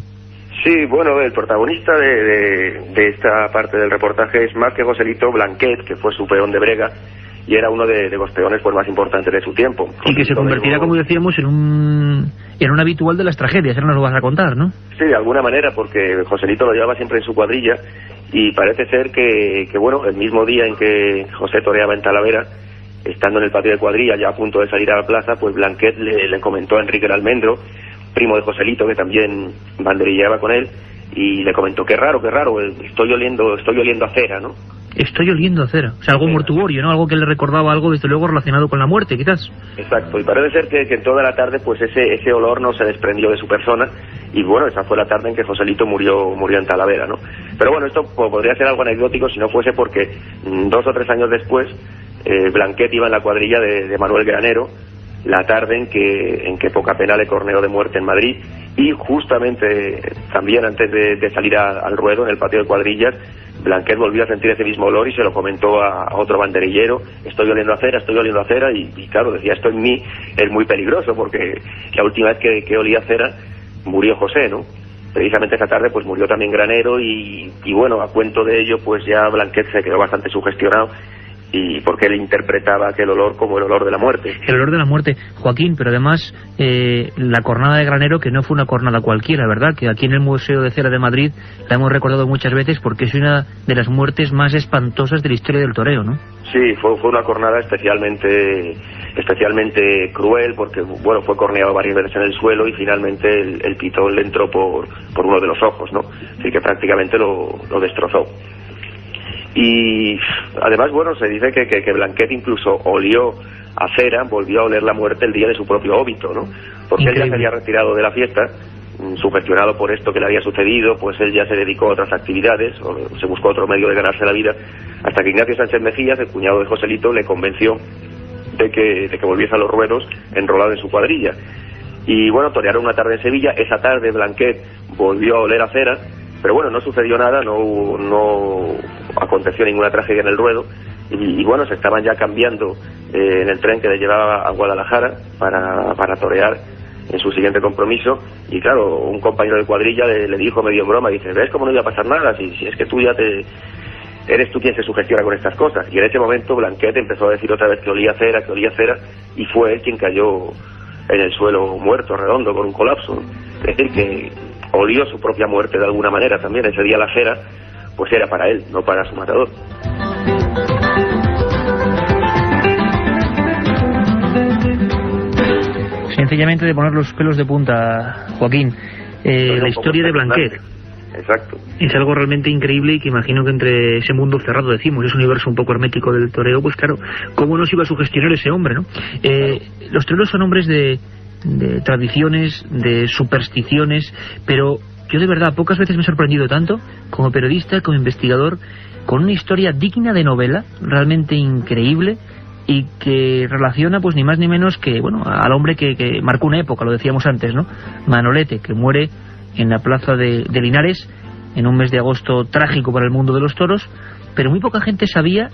Sí, bueno, el protagonista de esta parte del reportaje es más que Joselito, Blanquet, que fue su peón de brega, y era uno de los peones pues más importantes de su tiempo. Y que se convertirá, como decíamos, en un habitual de las tragedias. Ahora nos lo vas a contar, ¿no? Sí, de alguna manera, porque Joselito lo llevaba siempre en su cuadrilla, y parece ser que bueno, el mismo día en que José toreaba en Talavera, estando en el patio de cuadrilla, ya a punto de salir a la plaza, pues Blanquet le comentó a Enrique el Almendro, primo de Joselito, que también banderilleaba con él, y le comentó, qué raro, estoy oliendo a cera, ¿no? Estoy oliendo a cera, o sea, algo mortuorio, ¿no? Algo que le recordaba algo, desde luego, relacionado con la muerte, quizás. Exacto, y parece ser que en toda la tarde, pues ese olor no se desprendió de su persona, y bueno, esa fue la tarde en que Joselito murió en Talavera, ¿no? Pero bueno, esto podría ser algo anecdótico si no fuese porque 2 o 3 años después, Blanquet iba en la cuadrilla de Manuel Granero, la tarde en que poca pena le corneó de muerte en Madrid, y justamente también antes de salir al ruedo en el patio de cuadrillas, Blanquet volvió a sentir ese mismo olor y se lo comentó a otro banderillero, estoy oliendo a cera, y claro, decía, esto en mí es muy peligroso, porque la última vez que olía a cera murió José, ¿no? Precisamente esa tarde pues murió también Granero, y bueno, a cuento de ello pues ya Blanquet se quedó bastante sugestionado, y porque él interpretaba aquel olor como el olor de la muerte. El olor de la muerte, Joaquín, pero además la cornada de Granero, que no fue una cornada cualquiera, ¿verdad? Que aquí en el Museo de Cera de Madrid la hemos recordado muchas veces porque es una de las muertes más espantosas de la historia del toreo, ¿no? Sí, fue una cornada especialmente cruel, porque bueno, fue corneado varias veces en el suelo y finalmente el pitón le entró por uno de los ojos, ¿no? Así que prácticamente lo destrozó. Y además, bueno, se dice que Blanquet incluso olió a cera, volvió a oler la muerte el día de su propio óbito, ¿no? Porque él ya se había retirado de la fiesta, sugestionado por esto que le había sucedido, pues él ya se dedicó a otras actividades, o se buscó otro medio de ganarse la vida, hasta que Ignacio Sánchez Mejías, el cuñado de Joselito, le convenció de que volviese a los ruedos enrolado en su cuadrilla. Y bueno, torearon una tarde en Sevilla. Esa tarde Blanquet volvió a oler a cera, pero bueno, no sucedió nada, no aconteció ninguna tragedia en el ruedo, y bueno, se estaban ya cambiando en el tren que le llevaba a Guadalajara para torear en su siguiente compromiso, y claro, un compañero de cuadrilla le dijo medio en broma, dice, ¿ves cómo no iba a pasar nada? Si es que tú ya eres tú quien se sugestiona con estas cosas. Y en ese momento Blanquet empezó a decir otra vez que olía cera, y fue él quien cayó en el suelo muerto, redondo, con un colapso. Es decir, que olió su propia muerte de alguna manera también. Ese día la cera pues era para él, no para su matador. Sencillamente de poner los pelos de punta, Joaquín, la historia de Blanquet. Exacto. Es algo realmente increíble, y que imagino que entre ese mundo cerrado, decimos, ese universo un poco hermético del toreo, pues claro, ¿cómo no se iba a sugestionar ese hombre, no? Los toreros son hombres de tradiciones, de supersticiones, pero yo de verdad pocas veces me he sorprendido tanto como periodista, como investigador, con una historia digna de novela, realmente increíble, y que relaciona pues ni más ni menos que, bueno, al hombre que marcó una época, lo decíamos antes, ¿no? Manolete, que muere en la plaza de Linares en un mes de agosto trágico para el mundo de los toros, pero muy poca gente sabía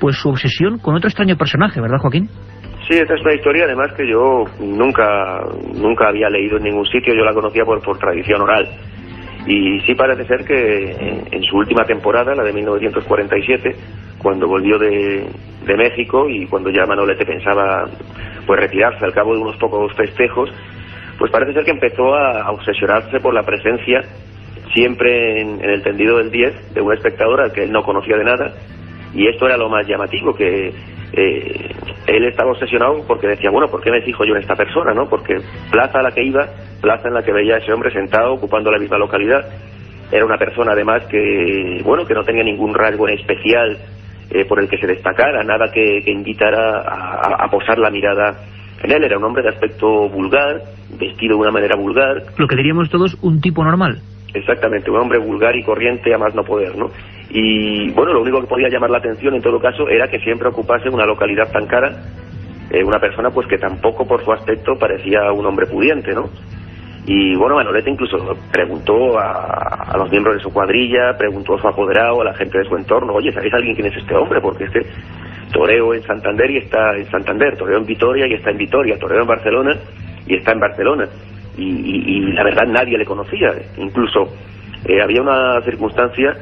pues su obsesión con otro extraño personaje, ¿verdad, Joaquín? Sí, esta es una historia además que yo nunca había leído en ningún sitio. Yo la conocía por tradición oral, y sí parece ser que en su última temporada, la de 1947, cuando volvió de México, y cuando ya Manolete pensaba pues retirarse al cabo de unos pocos festejos, pues parece ser que empezó a obsesionarse por la presencia siempre en el tendido del 10 de un espectador al que él no conocía de nada. Y esto era lo más llamativo, que él estaba obsesionado porque decía, bueno, ¿por qué me fijo yo en esta persona, no? Porque plaza a la que iba, plaza en la que veía a ese hombre sentado ocupando la misma localidad, era una persona además que, bueno, que no tenía ningún rasgo en especial por el que se destacara, nada que invitara a posar la mirada en él. Era un hombre de aspecto vulgar, vestido de una manera vulgar. Lo que diríamos todos, un tipo normal. Exactamente, un hombre vulgar y corriente a más no poder, ¿no? Y bueno, lo único que podía llamar la atención en todo caso era que siempre ocupase una localidad tan cara, una persona pues que tampoco por su aspecto parecía un hombre pudiente, ¿no? Y bueno, Manolete incluso preguntó a los miembros de su cuadrilla, preguntó a su apoderado, a la gente de su entorno, oye, ¿sabéis alguien quién es este hombre? Porque este toreo en Santander y está en Santander, toreo en Vitoria y está en Vitoria, toreo en Barcelona y está en Barcelona. Y la verdad nadie le conocía. Incluso había una circunstancia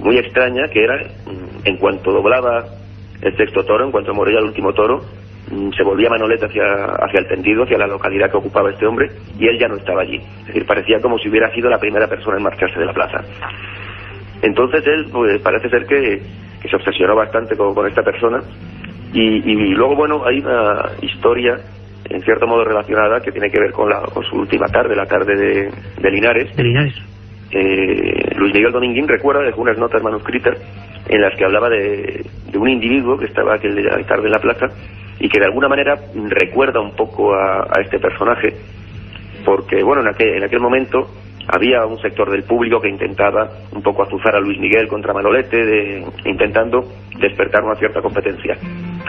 muy extraña, que era en cuanto doblaba el sexto toro, en cuanto moría el último toro, se volvía Manolete hacia el tendido, hacia la localidad que ocupaba este hombre, y él ya no estaba allí. Es decir, parecía como si hubiera sido la primera persona en marcharse de la plaza. Entonces él pues parece ser que se obsesionó bastante con esta persona, y luego bueno, hay una historia en cierto modo relacionada que tiene que ver con su última tarde, la tarde de Linares. De Linares. Luis Miguel Dominguín recuerda, dejó unas notas manuscritas en las que hablaba de un individuo que estaba aquel tarde en la plaza y que de alguna manera recuerda un poco a este personaje, porque bueno, en aquel momento había un sector del público que intentaba un poco azuzar a Luis Miguel contra Manolete, intentando despertar una cierta competencia.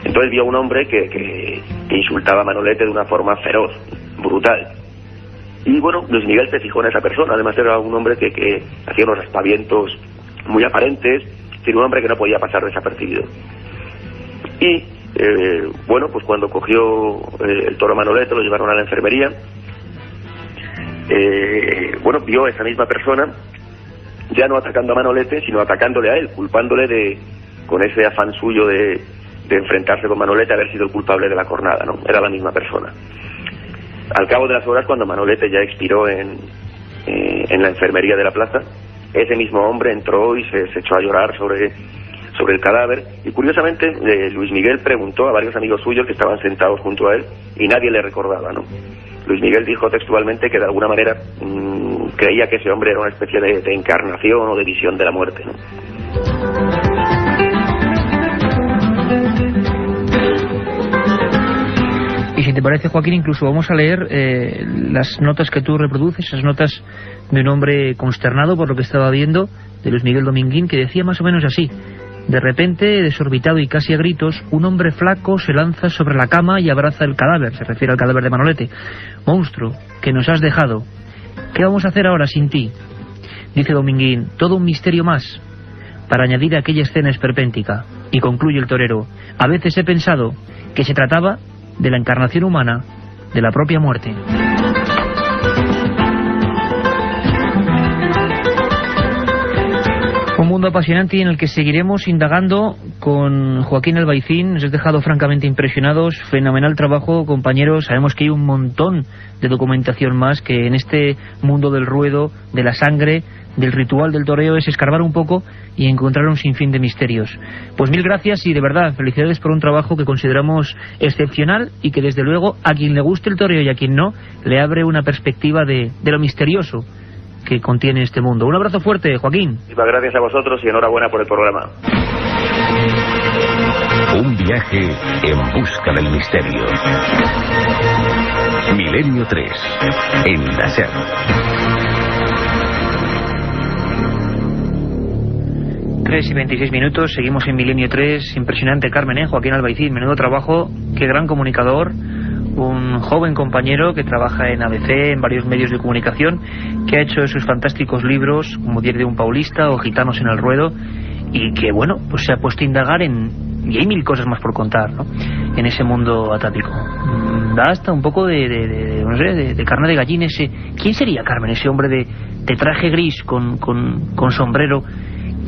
Entonces vio a un hombre que insultaba a Manolete de una forma feroz, brutal. Y bueno, Luis Miguel se fijó en esa persona. Además era un hombre que hacía unos aspavientos muy aparentes, era un hombre que no podía pasar desapercibido. Y bueno, pues cuando cogió el toro Manolete, lo llevaron a la enfermería. Bueno, vio a esa misma persona ya no atacando a Manolete, sino atacándole a él, culpándole con ese afán suyo de enfrentarse con Manolete, haber sido el culpable de la cornada, ¿no? Era la misma persona. Al cabo de las horas, cuando Manolete ya expiró en la enfermería de la plaza, ese mismo hombre entró y se echó a llorar sobre el cadáver, y curiosamente Luis Miguel preguntó a varios amigos suyos que estaban sentados junto a él y nadie le recordaba, ¿no? Luis Miguel dijo textualmente que de alguna manera creía que ese hombre era una especie de encarnación o de visión de la muerte, ¿no? Y si te parece, Joaquín, incluso vamos a leer las notas que tú reproduces, esas notas de un hombre consternado por lo que estaba viendo, de Luis Miguel Dominguín, que decía más o menos así: de repente, desorbitado y casi a gritos, un hombre flaco se lanza sobre la cama y abraza el cadáver, se refiere al cadáver de Manolete. Monstruo, que nos has dejado. ¿Qué vamos a hacer ahora sin ti? Dice Dominguín, todo un misterio más, para añadir a aquella escena esperpéntica. Y concluye el torero, a veces he pensado que se trataba de la encarnación humana de la propia muerte. Un mundo apasionante y en el que seguiremos indagando con Joaquín Albaicín. Nos has dejado francamente impresionados. Fenomenal trabajo, compañeros. Sabemos que hay un montón de documentación más, que en este mundo del ruedo, de la sangre, del ritual del toreo, es escarbar un poco y encontrar un sinfín de misterios. Pues mil gracias y de verdad felicidades por un trabajo que consideramos excepcional y que desde luego a quien le guste el toreo y a quien no, le abre una perspectiva de lo misterioso que contiene este mundo. Un abrazo fuerte, Joaquín. Gracias a vosotros y enhorabuena por el programa. Un viaje en busca del misterio. Milenio 3, en la SER. Y 26 minutos, seguimos en Milenio 3. Impresionante, Carmen, Joaquín Albaicín, menudo trabajo, qué gran comunicador, un joven compañero que trabaja en ABC, en varios medios de comunicación, que ha hecho esos fantásticos libros como Diario de un Paulista o Gitanos en el Ruedo, y que bueno, pues se ha puesto a indagar y hay mil cosas más por contar, ¿no?, en ese mundo atápico. Da hasta un poco de carne de gallina ese. ¿Quién sería, Carmen, ese hombre de traje gris con sombrero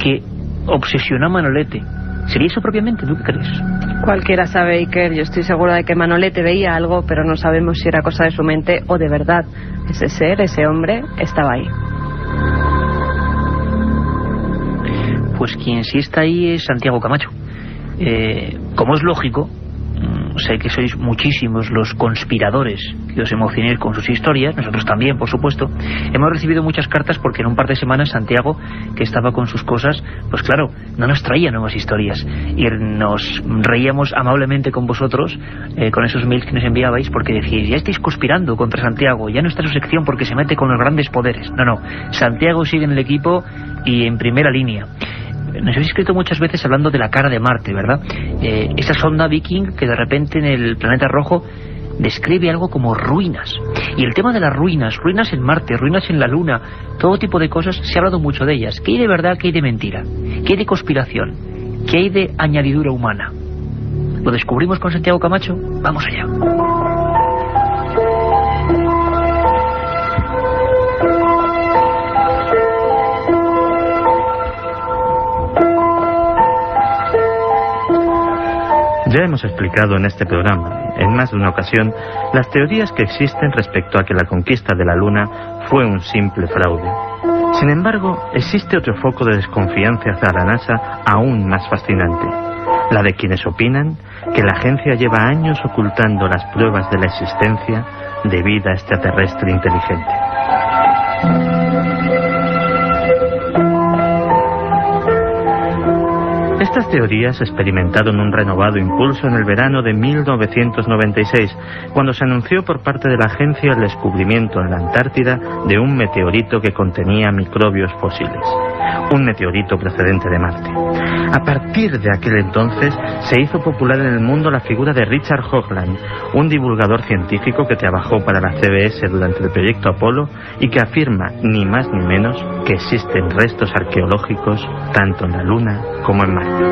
que obsesionó a Manolete? ¿Sería eso propiamente? ¿Tú qué crees? Cualquiera sabe, Iker. Yo estoy segura de que Manolete veía algo, pero no sabemos si era cosa de su mente o de verdad ese ser, ese hombre, estaba ahí. Pues quien sí está ahí es Santiago Camacho. Como es lógico, sé que sois muchísimos los conspiradores que os emocionéis con sus historias, nosotros también, por supuesto. Hemos recibido muchas cartas porque en un par de semanas Santiago, que estaba con sus cosas, pues claro, no nos traía nuevas historias y nos reíamos amablemente con vosotros con esos mails que nos enviabais, porque decíais, ya estáis conspirando contra Santiago, ya no está su sección porque se mete con los grandes poderes. No, Santiago sigue en el equipo y en primera línea. Nos habéis escrito muchas veces hablando de la cara de Marte, ¿verdad? Esa sonda Viking que de repente en el planeta rojo describe algo como ruinas. Y el tema de las ruinas en Marte, ruinas en la Luna, todo tipo de cosas, se ha hablado mucho de ellas. ¿Qué hay de verdad, qué hay de mentira? ¿Qué hay de conspiración? ¿Qué hay de añadidura humana? ¿Lo descubrimos con Santiago Camacho? Vamos allá. Ya hemos explicado en este programa, en más de una ocasión, las teorías que existen respecto a que la conquista de la Luna fue un simple fraude. Sin embargo, existe otro foco de desconfianza hacia la NASA aún más fascinante, la de quienes opinan que la agencia lleva años ocultando las pruebas de la existencia de vida extraterrestre inteligente. Estas teorías experimentaron un renovado impulso en el verano de 1996, cuando se anunció por parte de la agencia el descubrimiento en la Antártida de un meteorito que contenía microbios fósiles. Un meteorito procedente de Marte. A partir de aquel entonces se hizo popular en el mundo la figura de Richard Hoagland, un divulgador científico que trabajó para la CBS durante el proyecto Apolo y que afirma, ni más ni menos, que existen restos arqueológicos tanto en la Luna como en Marte.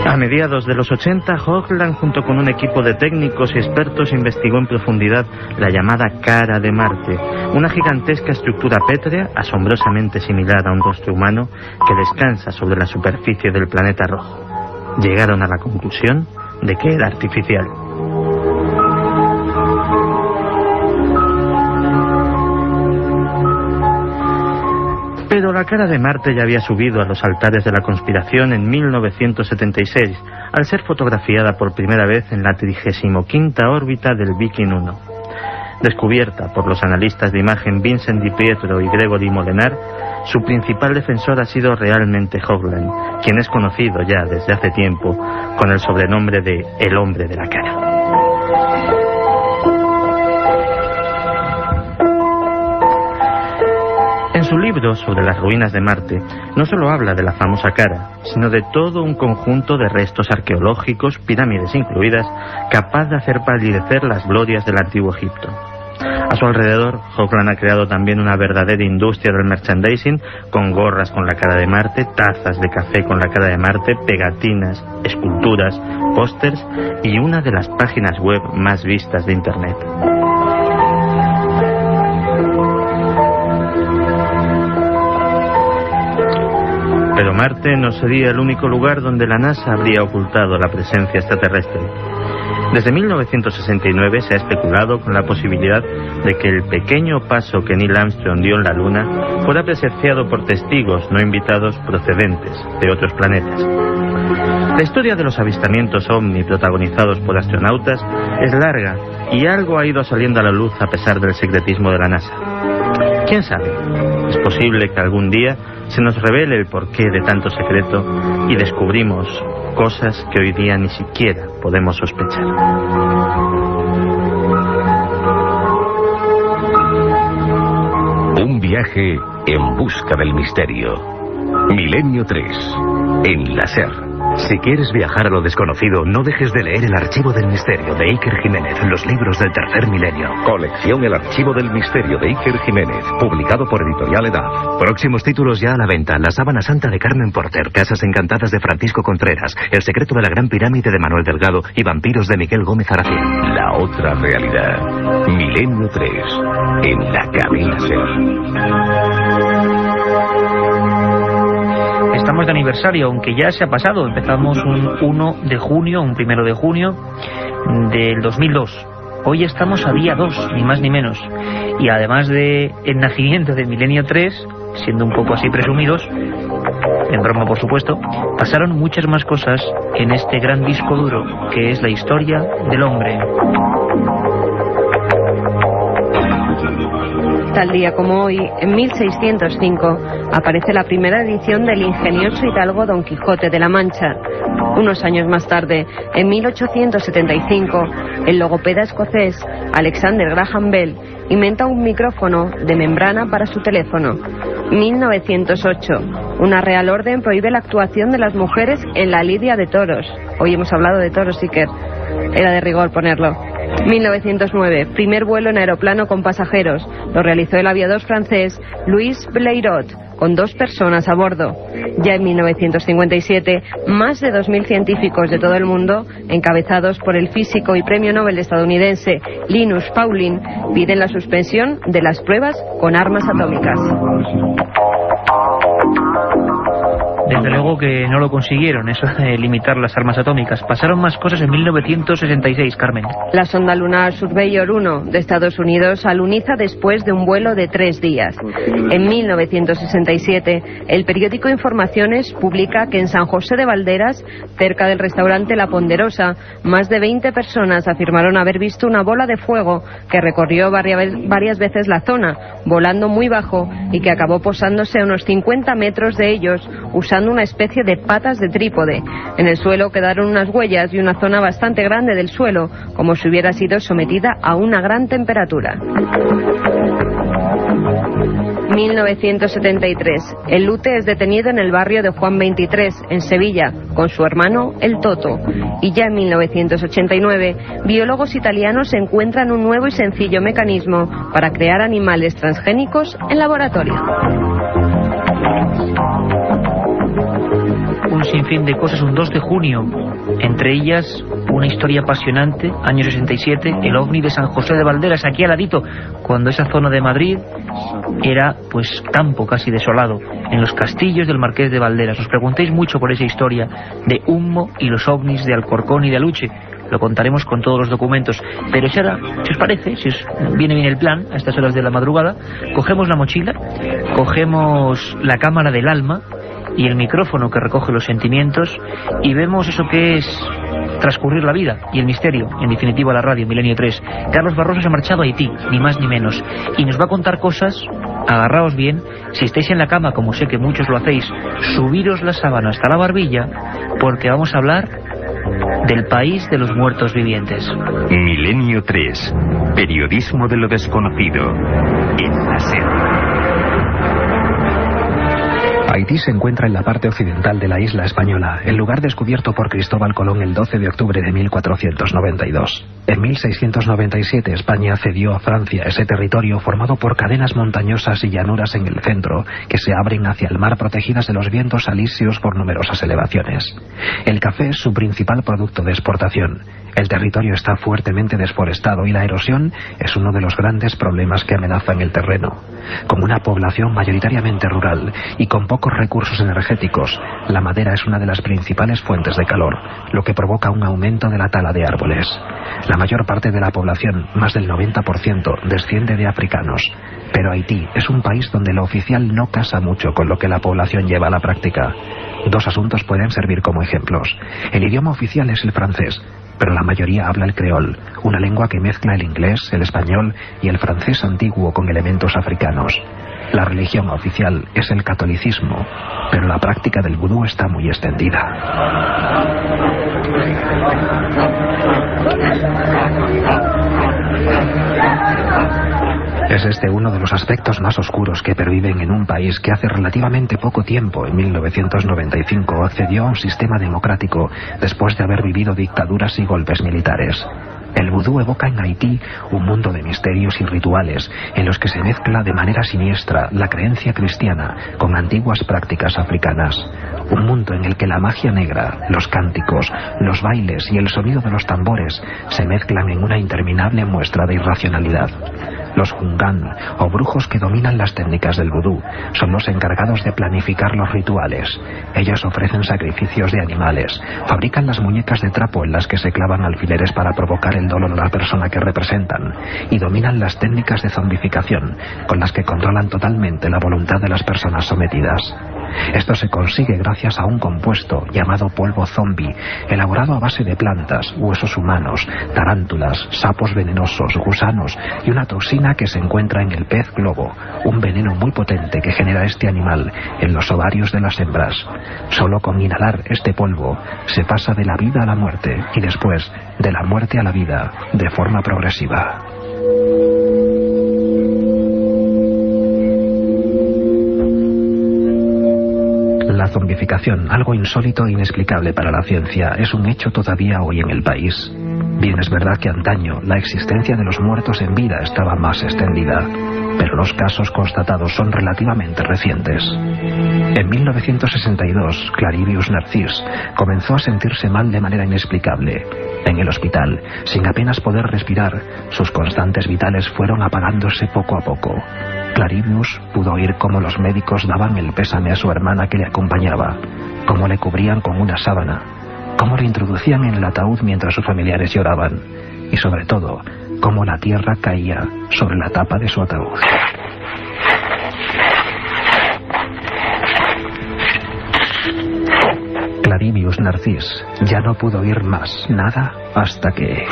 A mediados de los 80, Hoagland, junto con un equipo de técnicos y expertos, investigó en profundidad la llamada cara de Marte, una gigantesca estructura pétrea asombrosamente similar a un rostro humano que descansa sobre la superficie del planeta rojo. Llegaron a la conclusión de que era artificial. Pero la cara de Marte ya había subido a los altares de la conspiración en 1976, al ser fotografiada por primera vez en la 35ª órbita del Viking 1. Descubierta por los analistas de imagen Vincent Di Pietro y Gregory Molenar, su principal defensor ha sido realmente Hoagland, quien es conocido ya desde hace tiempo con el sobrenombre de El Hombre de la Cara. En su libro sobre las ruinas de Marte, no solo habla de la famosa cara, sino de todo un conjunto de restos arqueológicos, pirámides incluidas, capaz de hacer palidecer las glorias del antiguo Egipto. A su alrededor, Hoagland ha creado también una verdadera industria del merchandising, con gorras con la cara de Marte, tazas de café con la cara de Marte, pegatinas, esculturas, pósters y una de las páginas web más vistas de Internet. Pero Marte no sería el único lugar donde la NASA habría ocultado la presencia extraterrestre. Desde 1969 se ha especulado con la posibilidad de que el pequeño paso que Neil Armstrong dio en la Luna fuera presenciado por testigos no invitados procedentes de otros planetas. La historia de los avistamientos ovni protagonizados por astronautas es larga y algo ha ido saliendo a la luz a pesar del secretismo de la NASA. ¿Quién sabe? Es posible que algún día se nos revele el porqué de tanto secreto y descubrimos cosas que hoy día ni siquiera podemos sospechar. Un viaje en busca del misterio. Milenio 3, en la SER. Si quieres viajar a lo desconocido, no dejes de leer El Archivo del Misterio de Iker Jiménez, los libros del tercer milenio. Colección El Archivo del Misterio de Iker Jiménez, publicado por Editorial Edad. Próximos títulos ya a la venta: La Sábana Santa de Carmen Porter, Casas Encantadas de Francisco Contreras, El Secreto de la Gran Pirámide de Manuel Delgado y Vampiros de Miguel Gómez Aracín. La otra realidad. Milenio 3, en la cadena SER. Estamos de aniversario, aunque ya se ha pasado. Empezamos un 1 de junio, un 1 de junio del 2002. Hoy estamos a día 2, ni más ni menos. Y además de el nacimiento de Milenio 3, siendo un poco así presumidos, en broma por supuesto, pasaron muchas más cosas en este gran disco duro que es la historia del hombre. Tal día como hoy, en 1605, aparece la primera edición del ingenioso hidalgo Don Quijote de la Mancha. Unos años más tarde, en 1875, el logopeda escocés Alexander Graham Bell inventa un micrófono de membrana para su teléfono. 1908, una Real Orden prohíbe la actuación de las mujeres en la lidia de toros. Hoy hemos hablado de toros, Iker. Era de rigor ponerlo. 1909, primer vuelo en aeroplano con pasajeros. Lo realizó el aviador francés Louis Blériot, con 2 personas a bordo. Ya en 1957, más de 2.000 científicos de todo el mundo, encabezados por el físico y premio Nobel estadounidense Linus Pauling, piden la suspensión de las pruebas con armas atómicas. Desde luego que no lo consiguieron, eso de limitar las armas atómicas. Pasaron más cosas en 1966, Carmen. La sonda lunar Surveyor 1 de Estados Unidos aluniza después de un vuelo de 3 días. En 1967, el periódico Informaciones publica que en San José de Valderas, cerca del restaurante La Ponderosa, más de 20 personas afirmaron haber visto una bola de fuego que recorrió varias veces la zona, volando muy bajo y que acabó posándose a unos 50 metros de ellos usando una especie de patas de trípode. En el suelo quedaron unas huellas y una zona bastante grande del suelo, como si hubiera sido sometida a una gran temperatura. 1973. El Lute es detenido en el barrio de Juan 23, en Sevilla, con su hermano, el Toto. Y ya en 1989, biólogos italianos encuentran un nuevo y sencillo mecanismo para crear animales transgénicos en laboratorio. Un sinfín de cosas, un 2 de junio, entre ellas una historia apasionante, año 67, el ovni de San José de Valderas, aquí al ladito, cuando esa zona de Madrid era pues campo casi desolado, en los castillos del Marqués de Valderas. Os preguntéis mucho por esa historia de Humo y los ovnis de Alcorcón y de Aluche. Lo contaremos con todos los documentos. Pero si ahora, si os parece, si os viene bien el plan, a estas horas de la madrugada, cogemos la mochila, cogemos la cámara del alma y el micrófono que recoge los sentimientos y vemos eso que es transcurrir la vida y el misterio, en definitiva la radio, Milenio 3. Carlos Barroso se ha marchado a Haití, ni más ni menos, y nos va a contar cosas. Agarraos bien, si estáis en la cama, como sé que muchos lo hacéis, subiros la sábana hasta la barbilla, porque vamos a hablar del país de los muertos vivientes. Milenio 3, periodismo de lo desconocido, en la SER. Haití se encuentra en la parte occidental de la isla española, el lugar descubierto por Cristóbal Colón el 12 de octubre de 1492. En 1697 España cedió a Francia ese territorio formado por cadenas montañosas y llanuras en el centro, que se abren hacia el mar protegidas de los vientos alisios por numerosas elevaciones. El café es su principal producto de exportación. El territorio está fuertemente desforestado y la erosión es uno de los grandes problemas que amenazan el terreno. Con una población mayoritariamente rural y con pocos recursos energéticos, la madera es una de las principales fuentes de calor, lo que provoca un aumento de la tala de árboles. La mayor parte de la población, más del 90%, desciende de africanos. Pero Haití es un país donde lo oficial no casa mucho con lo que la población lleva a la práctica. 2 asuntos pueden servir como ejemplos. El idioma oficial es el francés, pero la mayoría habla el creol, una lengua que mezcla el inglés, el español y el francés antiguo con elementos africanos. La religión oficial es el catolicismo, pero la práctica del vudú está muy extendida. Es este uno de los aspectos más oscuros que perviven en un país que hace relativamente poco tiempo, en 1995, accedió a un sistema democrático después de haber vivido dictaduras y golpes militares. El vudú evoca en Haití un mundo de misterios y rituales en los que se mezcla de manera siniestra la creencia cristiana con antiguas prácticas africanas. Un mundo en el que la magia negra, los cánticos, los bailes y el sonido de los tambores se mezclan en una interminable muestra de irracionalidad. Los Hungan, o brujos que dominan las técnicas del vudú, son los encargados de planificar los rituales. Ellos ofrecen sacrificios de animales, fabrican las muñecas de trapo en las que se clavan alfileres para provocar el dolor a la persona que representan, y dominan las técnicas de zombificación, con las que controlan totalmente la voluntad de las personas sometidas. Esto se consigue gracias a un compuesto llamado polvo zombie, elaborado a base de plantas, huesos humanos, tarántulas, sapos venenosos, gusanos y una toxina que se encuentra en el pez globo, un veneno muy potente que genera este animal en los ovarios de las hembras. Solo con inhalar este polvo se pasa de la vida a la muerte y después de la muerte a la vida de forma progresiva. La zombificación, algo insólito e inexplicable para la ciencia, es un hecho todavía hoy en el país. Bien es verdad que antaño la existencia de los muertos en vida estaba más extendida, pero los casos constatados son relativamente recientes. En 1962, Clarivius Narcís comenzó a sentirse mal de manera inexplicable. En el hospital, sin apenas poder respirar, sus constantes vitales fueron apagándose poco a poco. Clarivius pudo oír cómo los médicos daban el pésame a su hermana que le acompañaba, cómo le cubrían con una sábana, cómo le introducían en el ataúd mientras sus familiares lloraban, y sobre todo, cómo la tierra caía sobre la tapa de su ataúd. Clarivius Narcís ya no pudo oír más nada hasta que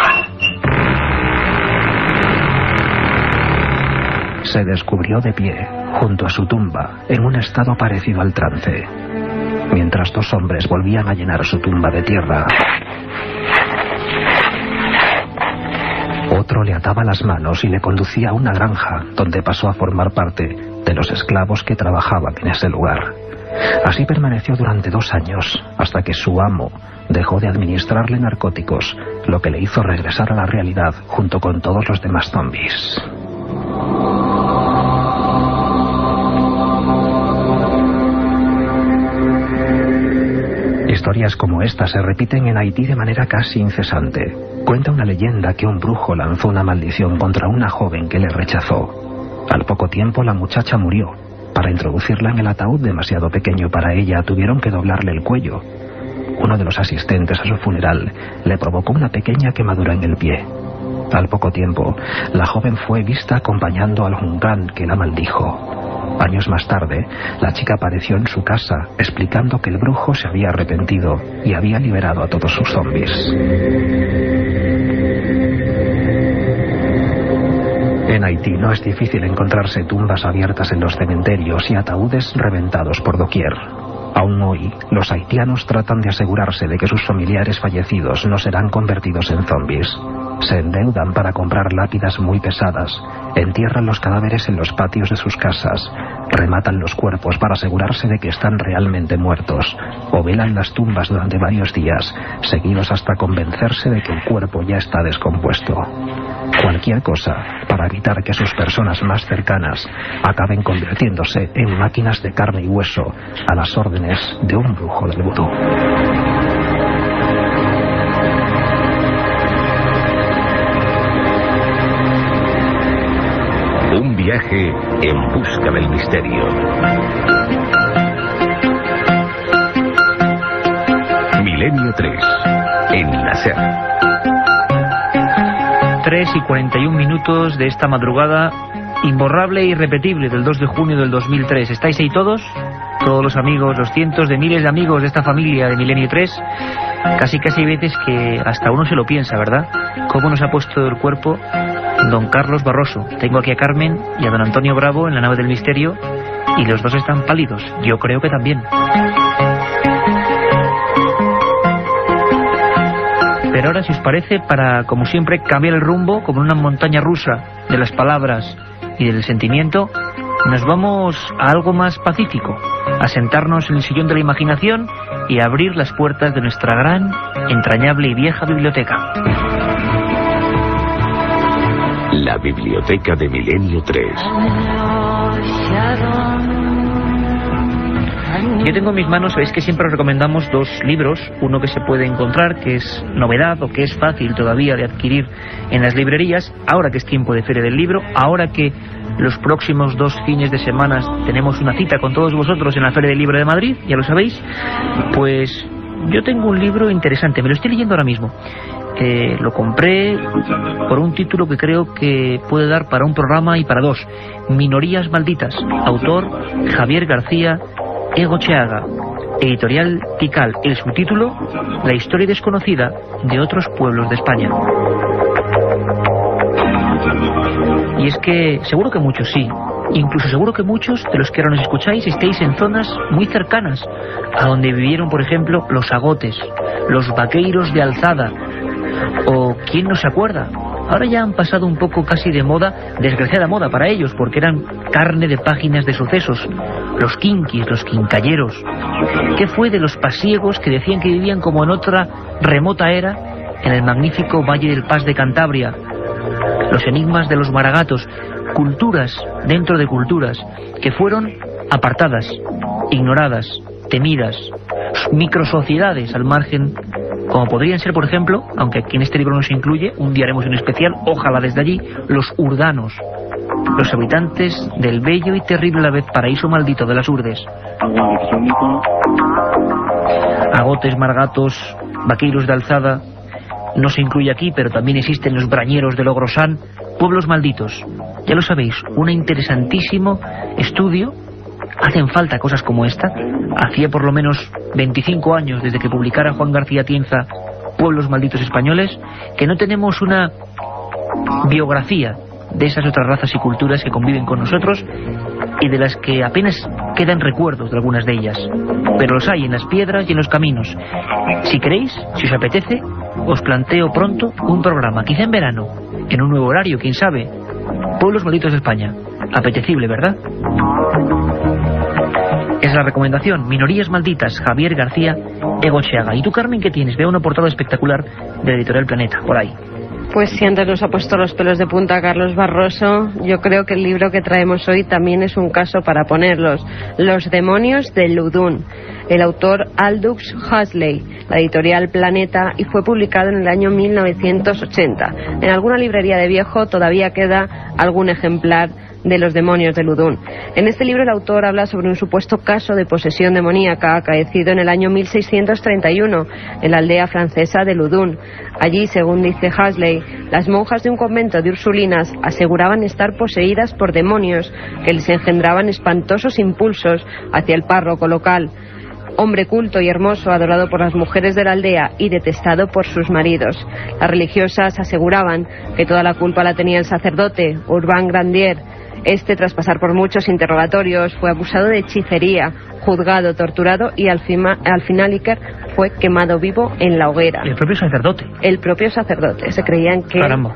se descubrió de pie, junto a su tumba, en un estado parecido al trance. Mientras dos hombres volvían a llenar su tumba de tierra, otro le ataba las manos y le conducía a una granja, donde pasó a formar parte de los esclavos que trabajaban en ese lugar. Así permaneció durante 2 años, hasta que su amo dejó de administrarle narcóticos, lo que le hizo regresar a la realidad junto con todos los demás zombies. Historias como esta se repiten en Haití de manera casi incesante. Cuenta una leyenda que un brujo lanzó una maldición contra una joven que le rechazó. Al poco tiempo la muchacha murió. Para introducirla en el ataúd demasiado pequeño para ella, tuvieron que doblarle el cuello. Uno de los asistentes a su funeral le provocó una pequeña quemadura en el pie. Al poco tiempo, la joven fue vista acompañando al Jungán que la maldijo. Años más tarde, la chica apareció en su casa explicando que el brujo se había arrepentido y había liberado a todos sus zombies. En Haití no es difícil encontrarse tumbas abiertas en los cementerios y ataúdes reventados por doquier. Aún hoy, los haitianos tratan de asegurarse de que sus familiares fallecidos no serán convertidos en zombies. Se endeudan para comprar lápidas muy pesadas, entierran los cadáveres en los patios de sus casas, rematan los cuerpos para asegurarse de que están realmente muertos, o velan las tumbas durante varios días, seguidos hasta convencerse de que el cuerpo ya está descompuesto. Cualquier cosa para evitar que sus personas más cercanas acaben convirtiéndose en máquinas de carne y hueso a las órdenes de un brujo del vudú. Un viaje en busca del misterio. Milenio 3, en la SER. 3:41 de esta madrugada imborrable e irrepetible del 2 de junio del 2003. ¿Estáis ahí todos? Todos los amigos, los cientos de miles de amigos de esta familia de Milenio 3. Casi hay veces que hasta uno se lo piensa, ¿verdad? ¿Cómo nos ha puesto el cuerpo don Carlos Barroso? Tengo aquí a Carmen y a don Antonio Bravo en la nave del misterio y los dos están pálidos. Yo creo que también. Pero ahora, si os parece, para, como siempre, cambiar el rumbo, como en una montaña rusa de las palabras y del sentimiento, nos vamos a algo más pacífico, a sentarnos en el sillón de la imaginación y a abrir las puertas de nuestra gran, entrañable y vieja biblioteca. La biblioteca de Milenio 3. Yo tengo en mis manos, sabéis que siempre os recomendamos 2 libros, uno que se puede encontrar, que es novedad o que es fácil todavía de adquirir en las librerías, ahora que es tiempo de Feria del Libro, ahora que los próximos 2 fines de semana tenemos una cita con todos vosotros en la Feria del Libro de Madrid, ya lo sabéis, pues yo tengo un libro interesante, me lo estoy leyendo ahora mismo. Lo compré por un título que creo que puede dar para un programa y para 2. Minorías malditas, autor Javier García Egocheaga, editorial Tikal. El subtítulo: La historia desconocida de otros pueblos de España. Y es que seguro que muchos sí, incluso seguro que muchos de los que ahora nos escucháis estéis en zonas muy cercanas a donde vivieron, por ejemplo, los agotes, los vaqueiros de Alzada, o quién no se acuerda. Ahora ya han pasado un poco casi de moda, desgraciada moda para ellos, porque eran carne de páginas de sucesos. Los quinquis, los quincalleros. ¿Qué fue de los pasiegos que decían que vivían como en otra remota era en el magnífico Valle del Pas de Cantabria? Los enigmas de los maragatos, culturas dentro de culturas, que fueron apartadas, ignoradas, temidas, microsociedades al margen, como podrían ser, por ejemplo, aunque aquí en este libro no se incluye, un día haremos un especial, ojalá desde allí, los urdanos. los habitantes del bello y terrible a la vez paraíso maldito de las Urdes. Agotes, margatos, vaqueiros de alzada, no se incluye aquí, pero también existen los brañeros de Logrosán, pueblos malditos. Ya lo sabéis, un interesantísimo estudio. Hacen falta cosas como esta. Hacía por lo menos 25 años desde que publicara Juan García Tienza Pueblos Malditos Españoles, que no tenemos una biografía de esas otras razas y culturas que conviven con nosotros y de las que apenas quedan recuerdos de algunas de ellas, pero los hay en las piedras y en los caminos. Si queréis, si os apetece, os planteo pronto un programa, quizá en verano, en un nuevo horario, quién sabe. Pueblos Malditos de España. Apetecible, ¿verdad? Es la recomendación. Minorías Malditas, Javier García Egocheaga. ¿Y tú, Carmen, qué tienes? Veo una portada espectacular de la Editorial Planeta, por ahí. Pues si antes nos ha puesto los pelos de punta Carlos Barroso, yo creo que el libro que traemos hoy también es un caso para ponerlos. Los demonios de Ludun. El autor Aldous Huxley, la editorial Planeta, y fue publicado en el año 1980. En alguna librería de viejo todavía queda algún ejemplar de Los demonios de Ludun. En este libro el autor habla sobre un supuesto caso de posesión demoníaca acaecido en el año 1631 en la aldea francesa de Ludun. Allí, según dice Huxley, las monjas de un convento de Ursulinas aseguraban estar poseídas por demonios que les engendraban espantosos impulsos hacia el párroco local, hombre culto y hermoso, adorado por las mujeres de la aldea y detestado por sus maridos. Las religiosas aseguraban que toda la culpa la tenía el sacerdote, Urbain Grandier. Este, tras pasar por muchos interrogatorios, fue acusado de hechicería, juzgado, torturado y al final Iker fue quemado vivo en la hoguera. ¿El propio sacerdote? El propio sacerdote. Se creían que... Caramba.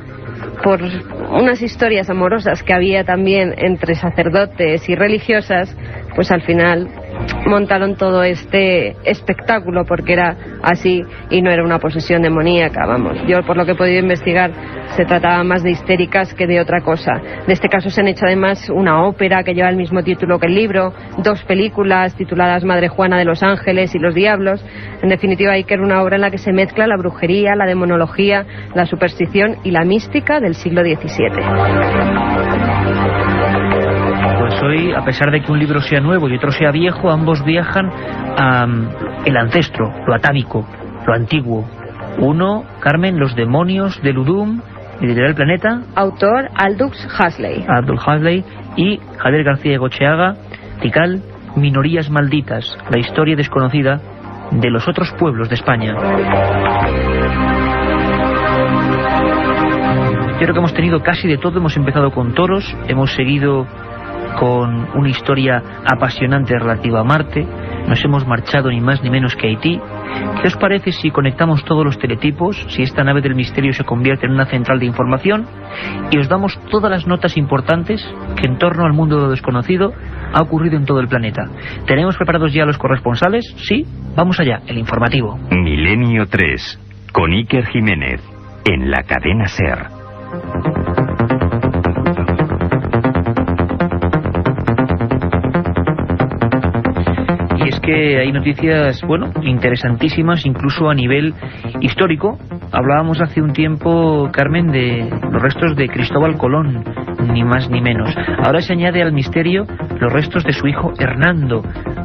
Por unas historias amorosas que había también entre sacerdotes y religiosas, pues al final montaron todo este espectáculo porque era así y no era una posesión demoníaca, vamos. Yo, por lo que he podido investigar, se trataba más de histéricas que de otra cosa. De este caso se han hecho además una ópera que lleva el mismo título que el libro, 2 películas tituladas Madre Juana de los Ángeles y los Diablos. En definitiva, hay que ver una obra en la que se mezcla la brujería, la demonología, la superstición y la mística del siglo XVII. Pues hoy, a pesar de que un libro sea nuevo y otro sea viejo, ambos viajan a el ancestro, lo atávico, lo antiguo. Uno, Carmen, Los demonios de Ludum, Editorial Planeta. Autor Aldous Huxley. Aldous Huxley. Y Javier García Egocheaga, Tikal, Minorías Malditas, la historia desconocida de los otros pueblos de España. Yo creo que hemos tenido casi de todo. Hemos empezado con toros, hemos seguido con una historia apasionante relativa a Marte, nos hemos marchado ni más ni menos que a Haití. ¿Qué os parece si conectamos todos los teletipos, si esta nave del misterio se convierte en una central de información y os damos todas las notas importantes que en torno al mundo de lo desconocido ha ocurrido en todo el planeta? ¿Tenemos preparados ya los corresponsales? Sí, vamos allá, el informativo. Milenio 3, con Iker Jiménez, en la cadena SER. Y es que hay noticias, bueno, interesantísimas, incluso a nivel histórico. Hablábamos hace un tiempo, Carmen, de los restos de Cristóbal Colón, ni más ni menos. Ahora se añade al misterio los restos de su hijo Hernando.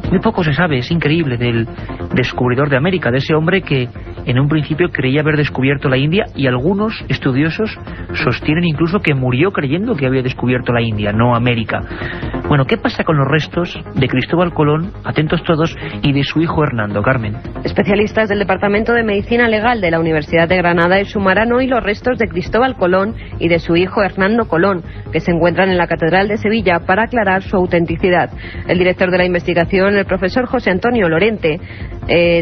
Muy poco se sabe, es increíble, del descubridor de América, de ese hombre que en un principio creía haber descubierto la India, y algunos estudiosos sostienen incluso que murió creyendo que había descubierto la India, no América. Bueno, ¿qué pasa con los restos de Cristóbal Colón, atentos todos, y de su hijo Hernando, Carmen? Especialistas del Departamento de Medicina Legal de la Universidad de Granada exhumarán hoy los restos de Cristóbal Colón y de su hijo Hernando Colón, que se encuentran en la Catedral de Sevilla, para aclarar su autenticidad. El director de la investigación, el profesor José Antonio Lorente,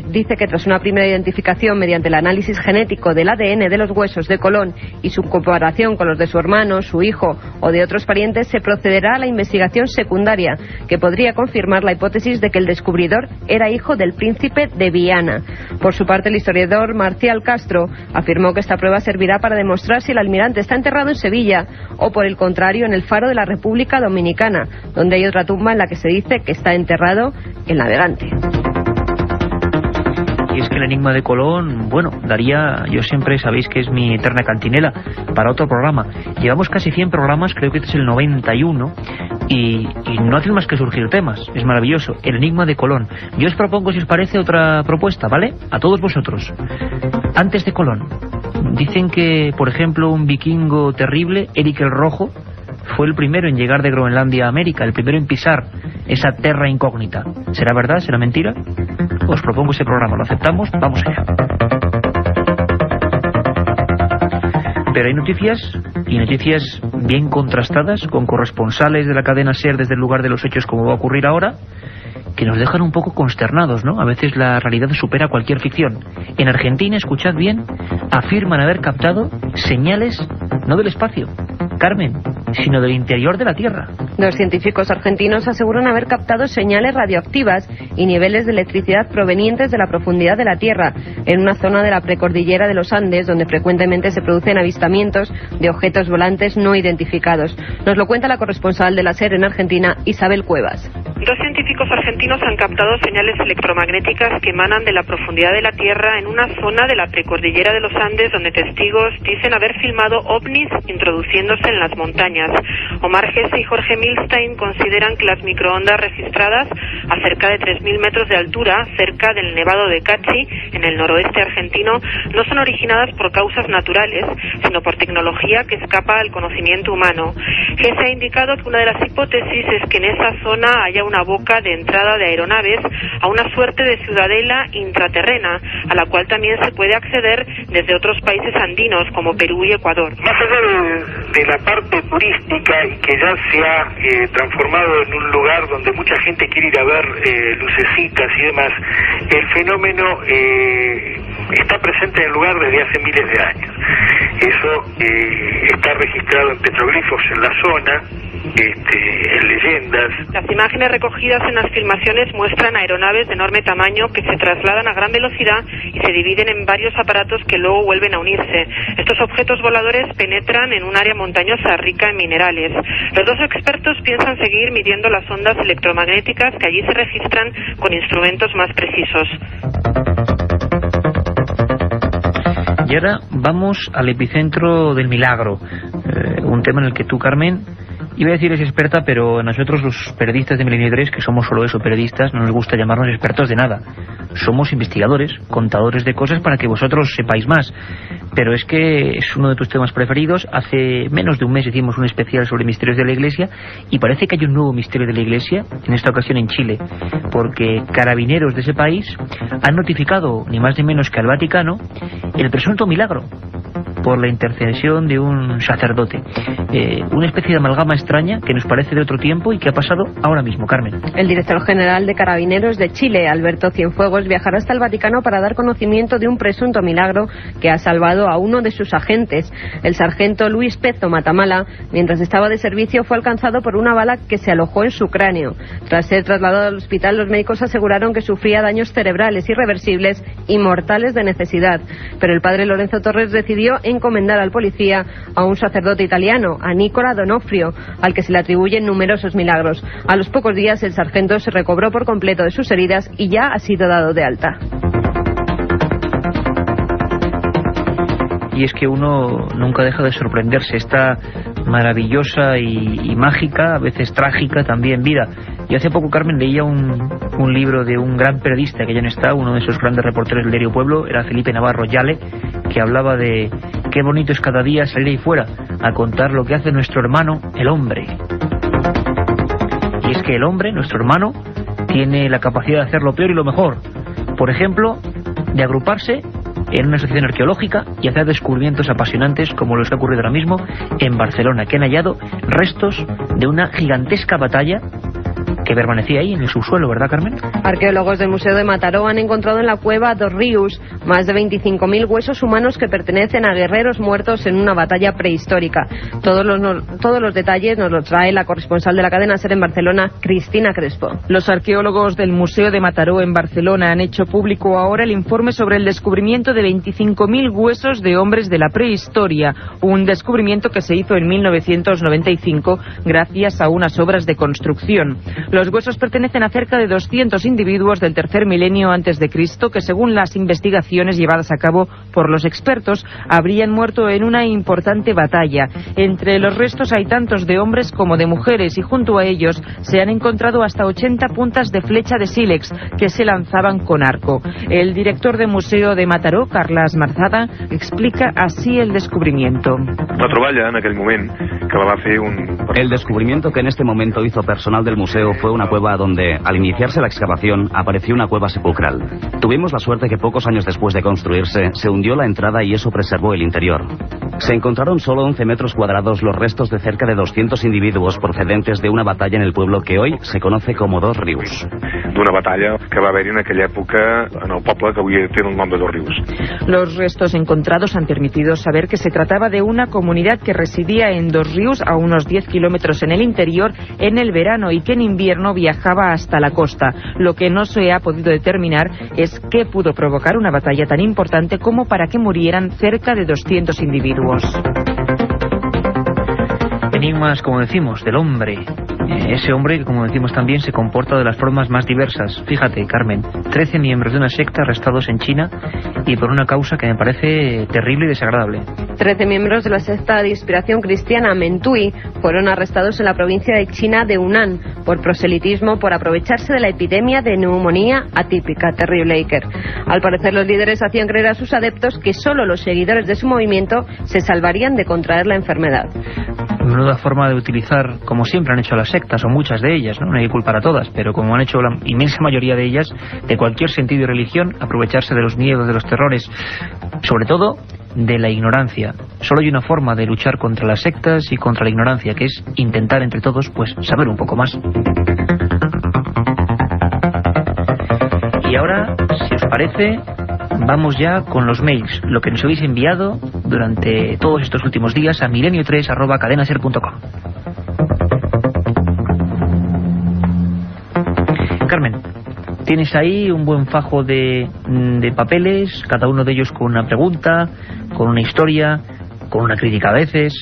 dice que tras una primera identificación mediante el análisis genético del ADN de los huesos de Colón y su comparación con los de su hermano, su hijo o de otros parientes, se procederá a la investigación secundaria que podría confirmar la hipótesis de que el descubridor era hijo del príncipe de Viana. Por su parte, el historiador Marcial Castro afirmó que esta prueba servirá para demostrar si el almirante está enterrado en Sevilla o, por el contrario, en el Faro de la República Dominicana, donde hay otra tumba en la que se dice que está enterrado el navegante. Y es que el enigma de Colón, bueno, daría, yo siempre sabéis que es mi eterna cantinela, para otro programa. Llevamos casi 100 programas, creo que este es el 91, y no hacen más que surgir temas. Es maravilloso. El enigma de Colón. Yo os propongo, si os parece, otra propuesta, ¿vale? A todos vosotros. Antes de Colón, dicen que, por ejemplo, un vikingo terrible, Erik el Rojo, fue el primero en llegar de Groenlandia a América, el primero en pisar esa terra incógnita. ¿Será verdad? ¿Será mentira? Os propongo ese programa. ¿Lo aceptamos? Vamos allá. Pero hay noticias, y noticias bien contrastadas, con corresponsales de la cadena SER desde el lugar de los hechos, como va a ocurrir ahora, que nos dejan un poco consternados, ¿no? A veces la realidad supera cualquier ficción. En Argentina, escuchad bien, afirman haber captado señales no del espacio, Carmen, sino del interior de la Tierra. Los científicos argentinos aseguran haber captado señales radioactivas y niveles de electricidad provenientes de la profundidad de la Tierra, en una zona de la precordillera de los Andes, donde frecuentemente se producen avistamientos de objetos volantes no identificados. Nos lo cuenta la corresponsal de la SER en Argentina, Isabel Cuevas. Dos científicos argentinos han captado señales electromagnéticas que emanan de la profundidad de la Tierra en una zona de la precordillera de los Andes, donde testigos dicen haber filmado ovnis introduciéndose en las montañas. Omar Gese y Jorge Milstein consideran que las microondas registradas a cerca de 3.000 metros de altura, cerca del Nevado de Cachi, en el noroeste argentino, no son originadas por causas naturales, sino por tecnología que escapa al conocimiento humano. Gese ha indicado que una de las hipótesis es que en esa zona haya una boca de entrada de aeronaves a una suerte de ciudadela intraterrena, a la cual también se puede acceder desde otros países andinos como Perú y Ecuador. Más allá de la parte turística, y que ya se ha transformado en un lugar donde mucha gente quiere ir a ver lucecitas y demás, el fenómeno está presente en el lugar desde hace miles de años. Eso está registrado en petroglifos en la zona, en leyendas. Las imágenes recogidas en las filmaciones muestran aeronaves de enorme tamaño que se trasladan a gran velocidad y se dividen en varios aparatos que luego vuelven a unirse. Estos objetos voladores penetran en un área montañosa rica en minerales. Los dos expertos piensan seguir midiendo las ondas electromagnéticas que allí se registran con instrumentos más precisos. Y ahora vamos al epicentro del milagro, un tema en el que tú, Carmen, iba a decir es experta, pero a nosotros los periodistas de Milenio 3, que somos solo eso, periodistas, no nos gusta llamarnos expertos de nada. Somos investigadores, contadores de cosas para que vosotros sepáis más. Pero es que es uno de tus temas preferidos. Hace menos de un mes hicimos un especial sobre misterios de la Iglesia y parece que hay un nuevo misterio de la Iglesia, en esta ocasión en Chile, porque carabineros de ese país han notificado, ni más ni menos que al Vaticano, el presunto milagro por la intercesión de un sacerdote. Una especie de amalgama extraña que nos parece de otro tiempo y que ha pasado ahora mismo, Carmen. El director general de Carabineros de Chile, Alberto Cienfuegos, viajará hasta el Vaticano para dar conocimiento de un presunto milagro que ha salvado a uno de sus agentes. El sargento Luis Pezo Matamala, mientras estaba de servicio, fue alcanzado por una bala que se alojó en su cráneo. Tras ser trasladado al hospital, los médicos aseguraron que sufría daños cerebrales irreversibles y mortales de necesidad. Pero el padre Lorenzo Torres decidió encomendar al policía a un sacerdote italiano, a Nicola Donofrio, al que se le atribuyen numerosos milagros. A los pocos días el sargento se recobró por completo de sus heridas y ya ha sido dado de alta. Y es que uno nunca deja de sorprenderse, esta maravillosa y mágica, a veces trágica también vida. Y hace poco, Carmen, leía un libro de un gran periodista que ya no está, uno de esos grandes reporteros del diario Pueblo, era Felipe Navarro Yale, que hablaba de qué bonito es cada día salir ahí fuera a contar lo que hace nuestro hermano, el hombre. Y es que el hombre, nuestro hermano, tiene la capacidad de hacer lo peor y lo mejor. Por ejemplo, de agruparse en una asociación arqueológica y hacer descubrimientos apasionantes como los que ha ocurrido ahora mismo en Barcelona, que han hallado restos de una gigantesca batalla que permanecía ahí en el subsuelo, ¿verdad, Carmen? Arqueólogos del Museo de Mataró han encontrado en la cueva dos Ríos más de 25.000 huesos humanos que pertenecen a guerreros muertos en una batalla prehistórica. Todos los detalles nos los trae la corresponsal de la cadena SER en Barcelona, Cristina Crespo. Los arqueólogos del Museo de Mataró en Barcelona han hecho público ahora el informe sobre el descubrimiento de 25.000 huesos de hombres de la prehistoria, un descubrimiento que se hizo en 1995 gracias a unas obras de construcción. Los Los huesos pertenecen a cerca de 200 individuos del tercer milenio antes de Cristo que, según las investigaciones llevadas a cabo por los expertos, habrían muerto en una importante batalla. Entre los restos hay tantos de hombres como de mujeres y junto a ellos se han encontrado hasta 80 puntas de flecha de sílex que se lanzaban con arco. El director del Museo de Mataró, Carles Marzada, explica así el descubrimiento. La troballa en aquel momento que la va a hacer El descubrimiento que en este momento hizo personal del museo fue una cueva donde, al iniciarse la excavación, apareció una cueva sepulcral. Tuvimos la suerte que pocos años después de construirse, se hundió la entrada y eso preservó el interior. Se encontraron solo 11 metros cuadrados los restos de cerca de 200 individuos procedentes de una batalla en el pueblo que hoy se conoce como Dos Rius. D'una batalla que va haver en aquella època en el poble que avui té el nom de Dos Rius. Los restos encontrados han permitido saber que se trataba de una comunidad que residía en Dos Rius, a unos 10 kilómetros en el interior, en el verano y que en invierno viajaba hasta la costa. Lo que no se ha podido determinar es qué pudo provocar una batalla tan importante como para que murieran cerca de 200 individuos. Enigmas, como decimos, del hombre. Ese hombre que, como decimos también, se comporta de las formas más diversas. Fíjate, Carmen, 13 miembros de una secta arrestados en China y por una causa que me parece terrible y desagradable. 13 miembros de la secta de inspiración cristiana Mentui fueron arrestados en la provincia de China de Hunan por proselitismo, por aprovecharse de la epidemia de neumonía atípica. Terrible, Iker. Al parecer, los líderes hacían creer a sus adeptos que solo los seguidores de su movimiento se salvarían de contraer la enfermedad. Menuda forma de utilizar, como siempre han hecho las sectas, o muchas de ellas, ¿no? No hay que culpar a todas, pero como han hecho la inmensa mayoría de ellas, de cualquier sentido y religión, aprovecharse de los miedos, de los terrores, sobre todo de la ignorancia. Solo hay una forma de luchar contra las sectas y contra la ignorancia, que es intentar entre todos, pues, saber un poco más. Y ahora, si os parece, vamos ya con los mails, lo que nos habéis enviado durante todos estos últimos días a milenio3@cadenaser.com. Carmen, tienes ahí un buen fajo de papeles, cada uno de ellos con una pregunta, con una historia, con una crítica a veces.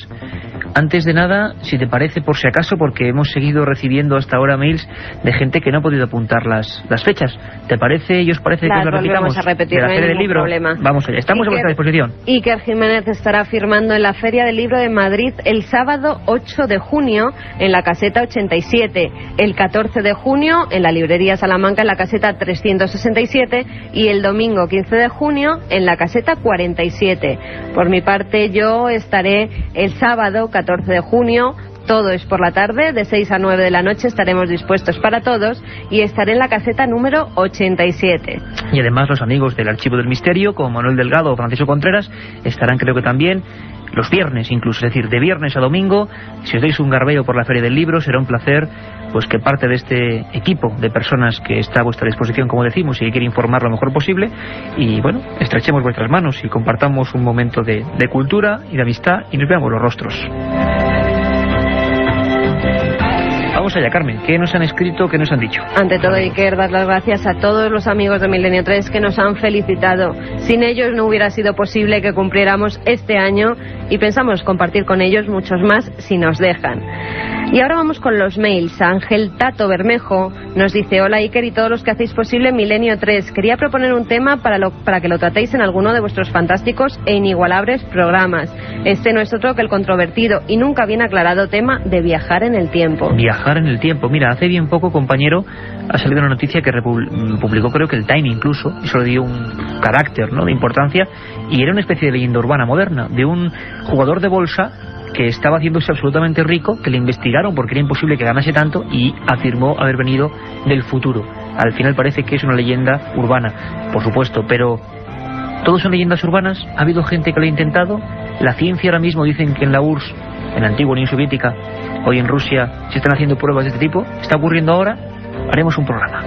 Antes de nada, si te parece, por si acaso, porque hemos seguido recibiendo hasta ahora mails de gente que no ha podido apuntar las fechas. ¿Te parece y os parece que lo repitamos? A repetir, de la no hay Feria del ningún Libro. problema. Vamos allá, estamos a vuestra disposición. Iker Jiménez estará firmando en la Feria del Libro de Madrid el sábado 8 de junio en la caseta 87, el 14 de junio en la librería Salamanca en la caseta 367 y el domingo 15 de junio en la caseta 47. Por mi parte, yo estaré el sábado 14 de junio, todo es por la tarde, de 6 a 9 de la noche estaremos dispuestos para todos y estaré en la caseta número 87. Y además los amigos del Archivo del Misterio, como Manuel Delgado o Francisco Contreras, estarán creo que también los viernes incluso, es decir, de viernes a domingo. Si os dais un garbeo por la Feria del Libro, será un placer pues que parte de este equipo de personas que está a vuestra disposición, como decimos, y que quiere informar lo mejor posible, y bueno, estrechemos vuestras manos y compartamos un momento de cultura y de amistad y nos veamos los rostros. Vamos allá, Carmen, ¿qué nos han escrito, qué nos han dicho? Ante todo, Iker, dar las gracias a todos los amigos de Milenio 3 que nos han felicitado. Sin ellos no hubiera sido posible que cumpliéramos este año y pensamos compartir con ellos muchos más si nos dejan. Y ahora vamos con los mails. Ángel Tato Bermejo nos dice: hola Iker y todos los que hacéis posible Milenio 3. Quería proponer un tema para que lo tratéis en alguno de vuestros fantásticos e inigualables programas. Este no es otro que el controvertido y nunca bien aclarado tema de viajar en el tiempo. Viajar en el tiempo. Mira, hace bien poco, compañero, ha salido una noticia que publicó creo que el Time incluso, y eso le dio un carácter, ¿no?, de importancia, y era una especie de leyenda urbana moderna de un jugador de bolsa que estaba haciéndose absolutamente rico, que le investigaron porque era imposible que ganase tanto y afirmó haber venido del futuro. Al final parece que es una leyenda urbana, por supuesto, pero ¿todos son leyendas urbanas? ¿Ha habido gente que lo ha intentado? La ciencia ahora mismo dicen que en la URSS, en la antigua Unión Soviética, hoy en Rusia, se están haciendo pruebas de este tipo. ¿Está ocurriendo ahora? Haremos un programa.